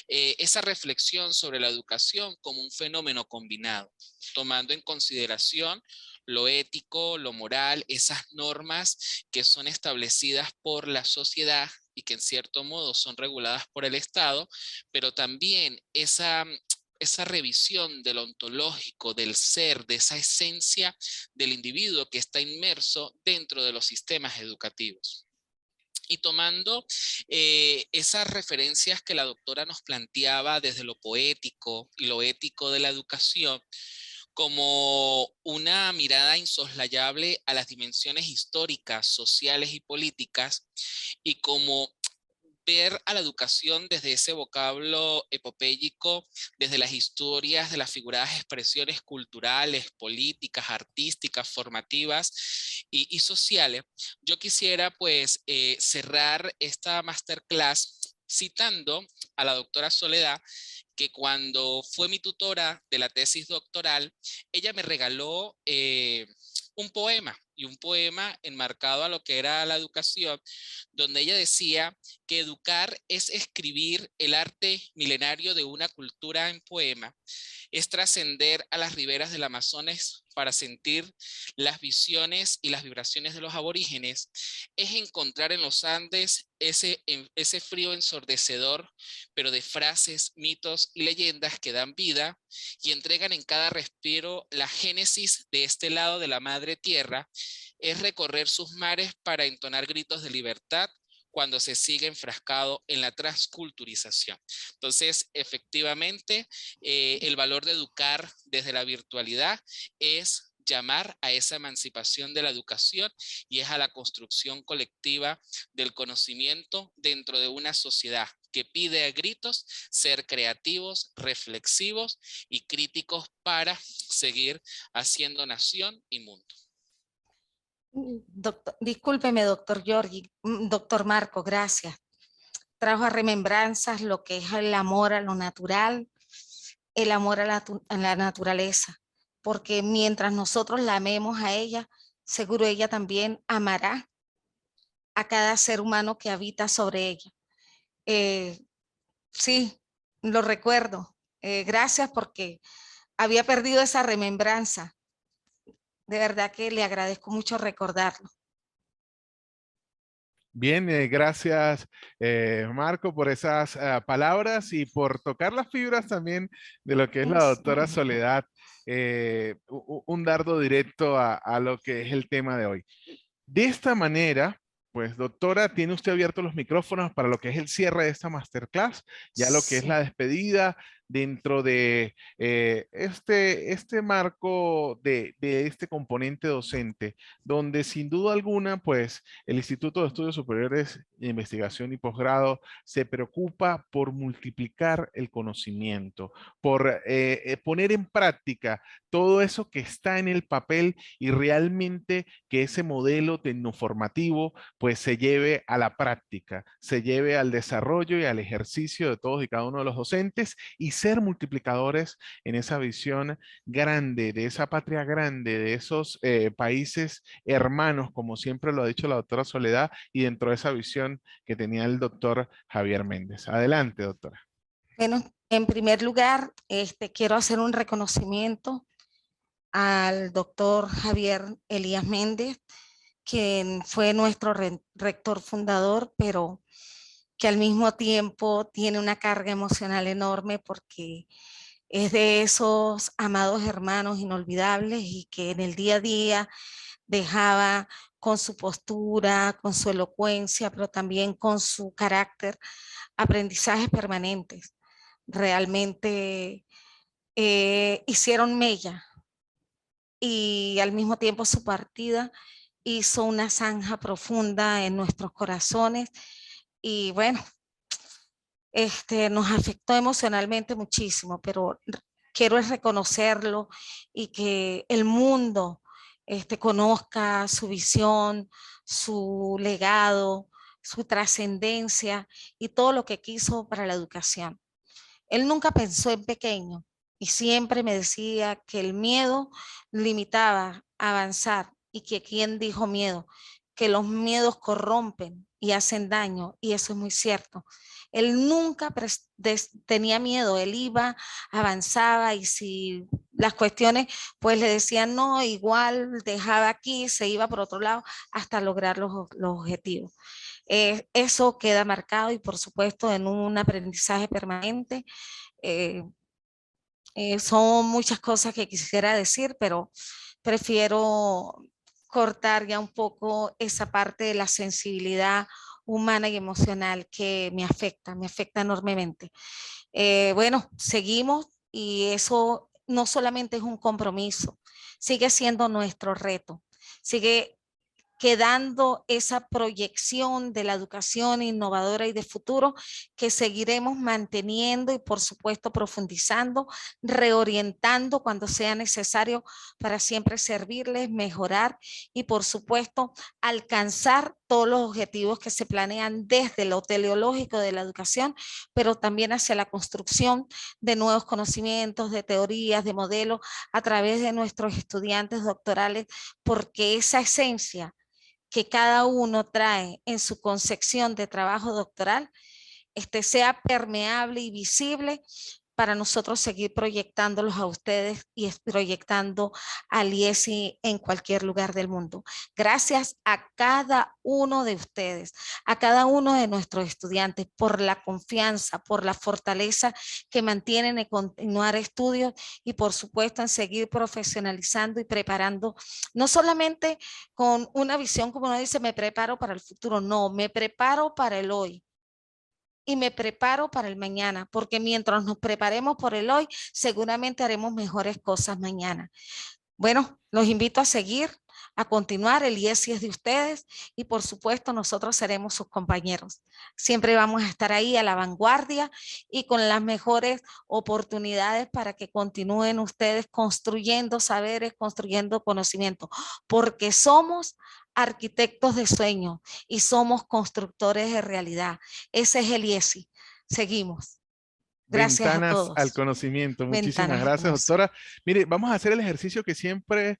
Speaker 5: esa reflexión sobre la educación como un fenómeno combinado, tomando en consideración lo ético, lo moral, esas normas que son establecidas por la sociedad y que en cierto modo son reguladas por el Estado, pero también esa revisión del ontológico, del ser, de esa esencia del individuo que está inmerso dentro de los sistemas educativos. Y tomando esas referencias que la doctora nos planteaba desde lo poético y lo ético de la educación, como una mirada insoslayable a las dimensiones históricas, sociales y políticas, y como ver a la educación desde ese vocablo epopéyico, desde las historias de las figuradas expresiones culturales, políticas, artísticas, formativas y sociales, yo quisiera pues cerrar esta masterclass citando a la doctora Soledad, que cuando fue mi tutora de la tesis doctoral, ella me regaló un poema, y un poema enmarcado a lo que era la educación, donde ella decía que educar es escribir el arte milenario de una cultura en poema, es trascender a las riberas del Amazonas para sentir las visiones y las vibraciones de los aborígenes, es encontrar en los Andes ese frío ensordecedor, pero de frases, mitos y leyendas que dan vida y entregan en cada respiro la génesis de este lado de la madre tierra, es recorrer sus mares para entonar gritos de libertad cuando se sigue enfrascado en la transculturización. Entonces, efectivamente, el valor de educar desde la virtualidad es llamar a esa emancipación de la educación y es a la construcción colectiva del conocimiento dentro de una sociedad que pide a gritos ser creativos, reflexivos y críticos para seguir haciendo nación y mundo.
Speaker 3: Discúlpeme, doctor Georgie, doctor Marco, gracias. Trajo a remembranzas lo que es el amor a lo natural, el amor a la naturaleza, porque mientras nosotros la amemos a ella, seguro ella también amará a cada ser humano que habita sobre ella. Sí, lo recuerdo. Gracias porque había perdido esa remembranza. De verdad que le agradezco mucho recordarlo.
Speaker 1: Bien, gracias Marco por esas palabras y por tocar las fibras también de lo que es la doctora Soledad, un dardo directo a lo que es el tema de hoy. De esta manera, pues doctora, tiene usted abiertos los micrófonos para lo que es el cierre de esta masterclass, ya lo que es la despedida dentro de este marco de este componente docente, donde sin duda alguna, pues el Instituto de Estudios Superiores de Investigación y Posgrado se preocupa por multiplicar el conocimiento, por poner en práctica todo eso que está en el papel y realmente que ese modelo tecnoformativo pues se lleve a la práctica, se lleve al desarrollo y al ejercicio de todos y cada uno de los docentes y ser multiplicadores en esa visión grande, de esa patria grande, de esos países hermanos, como siempre lo ha dicho la doctora Soledad, y dentro de esa visión que tenía el doctor Javier Méndez. Adelante, doctora.
Speaker 3: Bueno, en primer lugar, quiero hacer un reconocimiento al doctor Javier Elías Méndez, quien fue nuestro rector fundador, pero que al mismo tiempo tiene una carga emocional enorme porque es de esos amados hermanos inolvidables y que en el día a día dejaba con su postura, con su elocuencia, pero también con su carácter, aprendizajes permanentes. Realmente hicieron mella y al mismo tiempo su partida hizo una zanja profunda en nuestros corazones y bueno, nos afectó emocionalmente muchísimo, pero quiero es reconocerlo y que el mundo conozca su visión, su legado, su trascendencia y todo lo que quiso para la educación. Él nunca pensó en pequeño y siempre me decía que el miedo limitaba a avanzar y que quien dijo miedo, que los miedos corrompen y hacen daño, y eso es muy cierto. Él nunca tenía miedo, él iba, avanzaba, y si las cuestiones pues le decían no, igual dejaba aquí, se iba por otro lado hasta lograr los objetivos. Eso queda marcado y por supuesto en un aprendizaje permanente. Eh, son muchas cosas que quisiera decir, pero prefiero cortar ya un poco esa parte de la sensibilidad humana y emocional que me afecta enormemente. Bueno, seguimos y eso no solamente es un compromiso, sigue siendo nuestro reto, sigue quedando esa proyección de la educación innovadora y de futuro que seguiremos manteniendo y por supuesto profundizando, reorientando cuando sea necesario para siempre servirles, mejorar y por supuesto alcanzar todos los objetivos que se planean desde lo teleológico de la educación, pero también hacia la construcción de nuevos conocimientos, de teorías, de modelos a través de nuestros estudiantes doctorales, porque esa esencia que cada uno trae en su concepción de trabajo doctoral sea permeable y visible para nosotros seguir proyectándolos a ustedes y proyectando al IESI en cualquier lugar del mundo. Gracias a cada uno de ustedes, a cada uno de nuestros estudiantes por la confianza, por la fortaleza que mantienen en continuar estudios y por supuesto en seguir profesionalizando y preparando, no solamente con una visión como uno dice, me preparo para el futuro, no, me preparo para el hoy. Y me preparo para el mañana, porque mientras nos preparemos por el hoy, seguramente haremos mejores cosas mañana. Bueno, los invito a seguir, a continuar. El IESI es de ustedes y por supuesto nosotros seremos sus compañeros. Siempre vamos a estar ahí a la vanguardia y con las mejores oportunidades para que continúen ustedes construyendo saberes, construyendo conocimiento, porque somos arquitectos de sueños y somos constructores de realidad. Ese es el IESI. Seguimos. Gracias a
Speaker 1: Ventanas al
Speaker 3: todos.
Speaker 1: conocimiento. Muchísimas
Speaker 3: Ventanas al
Speaker 1: gracias,
Speaker 3: conocimiento.
Speaker 1: doctora. Mire, vamos a hacer el ejercicio que siempre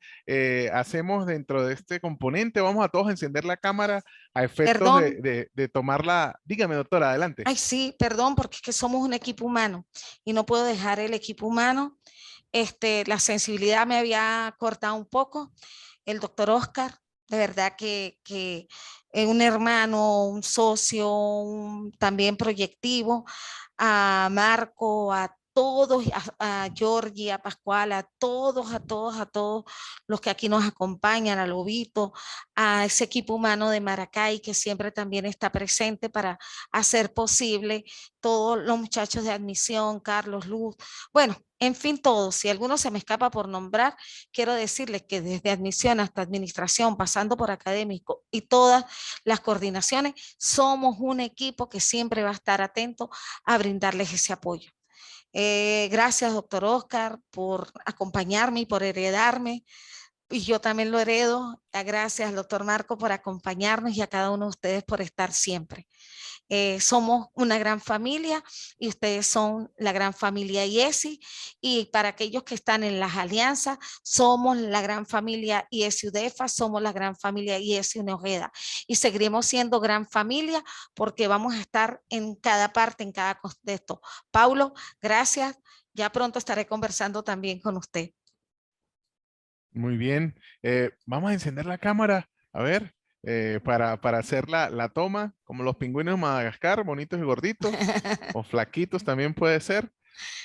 Speaker 1: hacemos dentro de este componente. Vamos a todos encender la cámara a efectos
Speaker 3: Perdón.
Speaker 1: de tomarla. Dígame, doctora, adelante.
Speaker 3: Ay, sí, perdón, porque es que somos un equipo humano y no puedo dejar el equipo humano. La sensibilidad me había cortado un poco. El doctor Oscar, de verdad que es un hermano, un socio, también proyectivo, a Marco, a todos, a Georgie, a Pascual, a todos los que aquí nos acompañan, a Lobito, a ese equipo humano de Maracay que siempre también está presente para hacer posible, todos los muchachos de admisión, Carlos, Luz, bueno, en fin, todos. Si alguno se me escapa por nombrar, quiero decirles que desde admisión hasta administración, pasando por académico y todas las coordinaciones, somos un equipo que siempre va a estar atento a brindarles ese apoyo. Gracias, doctor Oscar, por acompañarme y por heredarme y yo también lo heredo. Gracias, doctor Marco, por acompañarnos y a cada uno de ustedes por estar siempre. Somos una gran familia y ustedes son la gran familia IESI, y para aquellos que están en las alianzas, somos la gran familia IESI UDEFA, somos la gran familia IESI UNEOJEDA, y seguiremos siendo gran familia porque vamos a estar en cada parte, en cada contexto. Paulo, gracias. Ya pronto estaré conversando también con usted.
Speaker 1: Muy bien. Vamos a encender la cámara, a ver, para hacer la toma, como los pingüinos de Madagascar, bonitos y gorditos, o flaquitos también puede ser.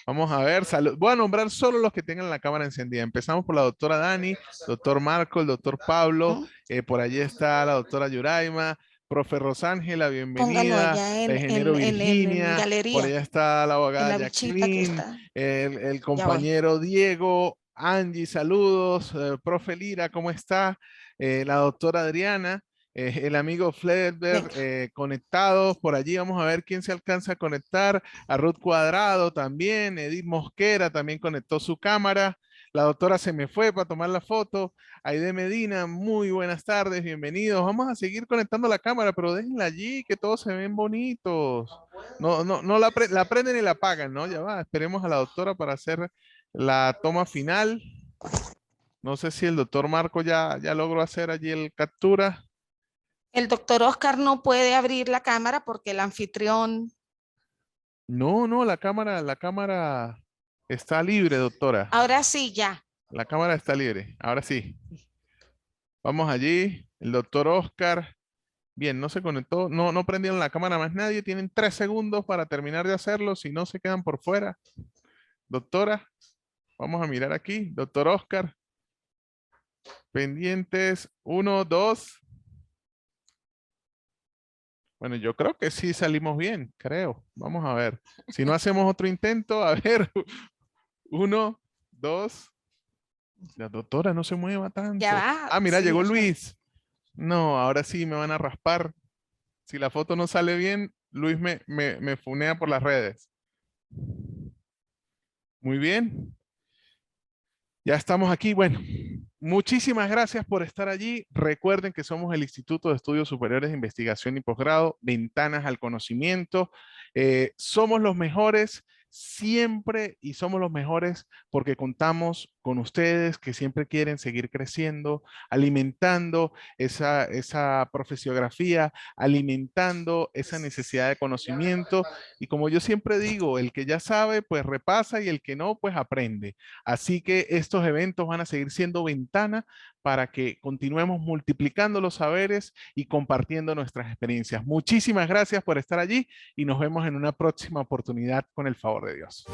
Speaker 1: Vamos a ver, salud. Voy a nombrar solo los que tengan la cámara encendida. Empezamos por la doctora Dani, doctor Marco, el doctor Pablo, por allí está la doctora Yuraima, profe Rosángela,
Speaker 3: Póngalo
Speaker 1: bienvenida,
Speaker 3: allá
Speaker 1: la ingeniero
Speaker 3: en
Speaker 1: Virginia, por
Speaker 3: galería,
Speaker 1: allá está la
Speaker 3: en
Speaker 1: abogada
Speaker 3: la bichita que
Speaker 1: Jacqueline,
Speaker 3: está.
Speaker 1: el
Speaker 3: Ya voy.
Speaker 1: compañero Diego, Angie, saludos, profe Lira, ¿cómo está? La doctora Adriana, el amigo Fledberg,
Speaker 3: Venga.
Speaker 1: conectados por allí. Vamos a ver quién se alcanza a conectar. A Ruth Cuadrado también, Edith Mosquera también conectó su cámara. La doctora se me fue para tomar la foto. Aide Medina, muy buenas tardes, bienvenidos. Vamos a seguir conectando la cámara, pero déjenla allí, que todos se ven bonitos. No la prenden y la apagan, ¿no? Ya va, esperemos a la doctora para hacer la toma final. No sé si el doctor Marco ya logró hacer allí el captura.
Speaker 3: El doctor Oscar no puede abrir la cámara porque el anfitrión.
Speaker 1: No, la cámara está libre, doctora.
Speaker 3: Ahora sí, ya.
Speaker 1: La cámara está libre. Ahora sí. Vamos allí. El doctor Oscar. Bien, no se conectó. No prendieron la cámara más nadie. Tienen 3 segundos para terminar de hacerlo. Si no, se quedan por fuera. Doctora, vamos a mirar aquí. Doctor Oscar. Pendientes. 1, 2. Bueno, yo creo que sí salimos bien, creo. Vamos a ver. Si no hacemos otro intento, a ver. 1, 2. La doctora no se mueva tanto.
Speaker 3: Ya va.
Speaker 1: Ah, mira,
Speaker 3: Sí,
Speaker 1: llegó
Speaker 3: o sea,
Speaker 1: Luis. No, ahora sí me van a raspar. Si la foto no sale bien, Luis me funea por las redes. Muy bien. Ya estamos aquí. Bueno, muchísimas gracias por estar allí. Recuerden que somos el Instituto de Estudios Superiores de Investigación y Posgrado, Ventanas al Conocimiento. Somos los mejores siempre y somos los mejores porque contamos con ustedes que siempre quieren seguir creciendo, alimentando esa profesiografía, alimentando esa necesidad de conocimiento. Y como yo siempre digo, el que ya sabe, pues repasa, y el que no, pues aprende. Así que estos eventos van a seguir siendo ventana para que continuemos multiplicando los saberes y compartiendo nuestras experiencias. Muchísimas gracias por estar allí y nos vemos en una próxima oportunidad con el favor de Dios.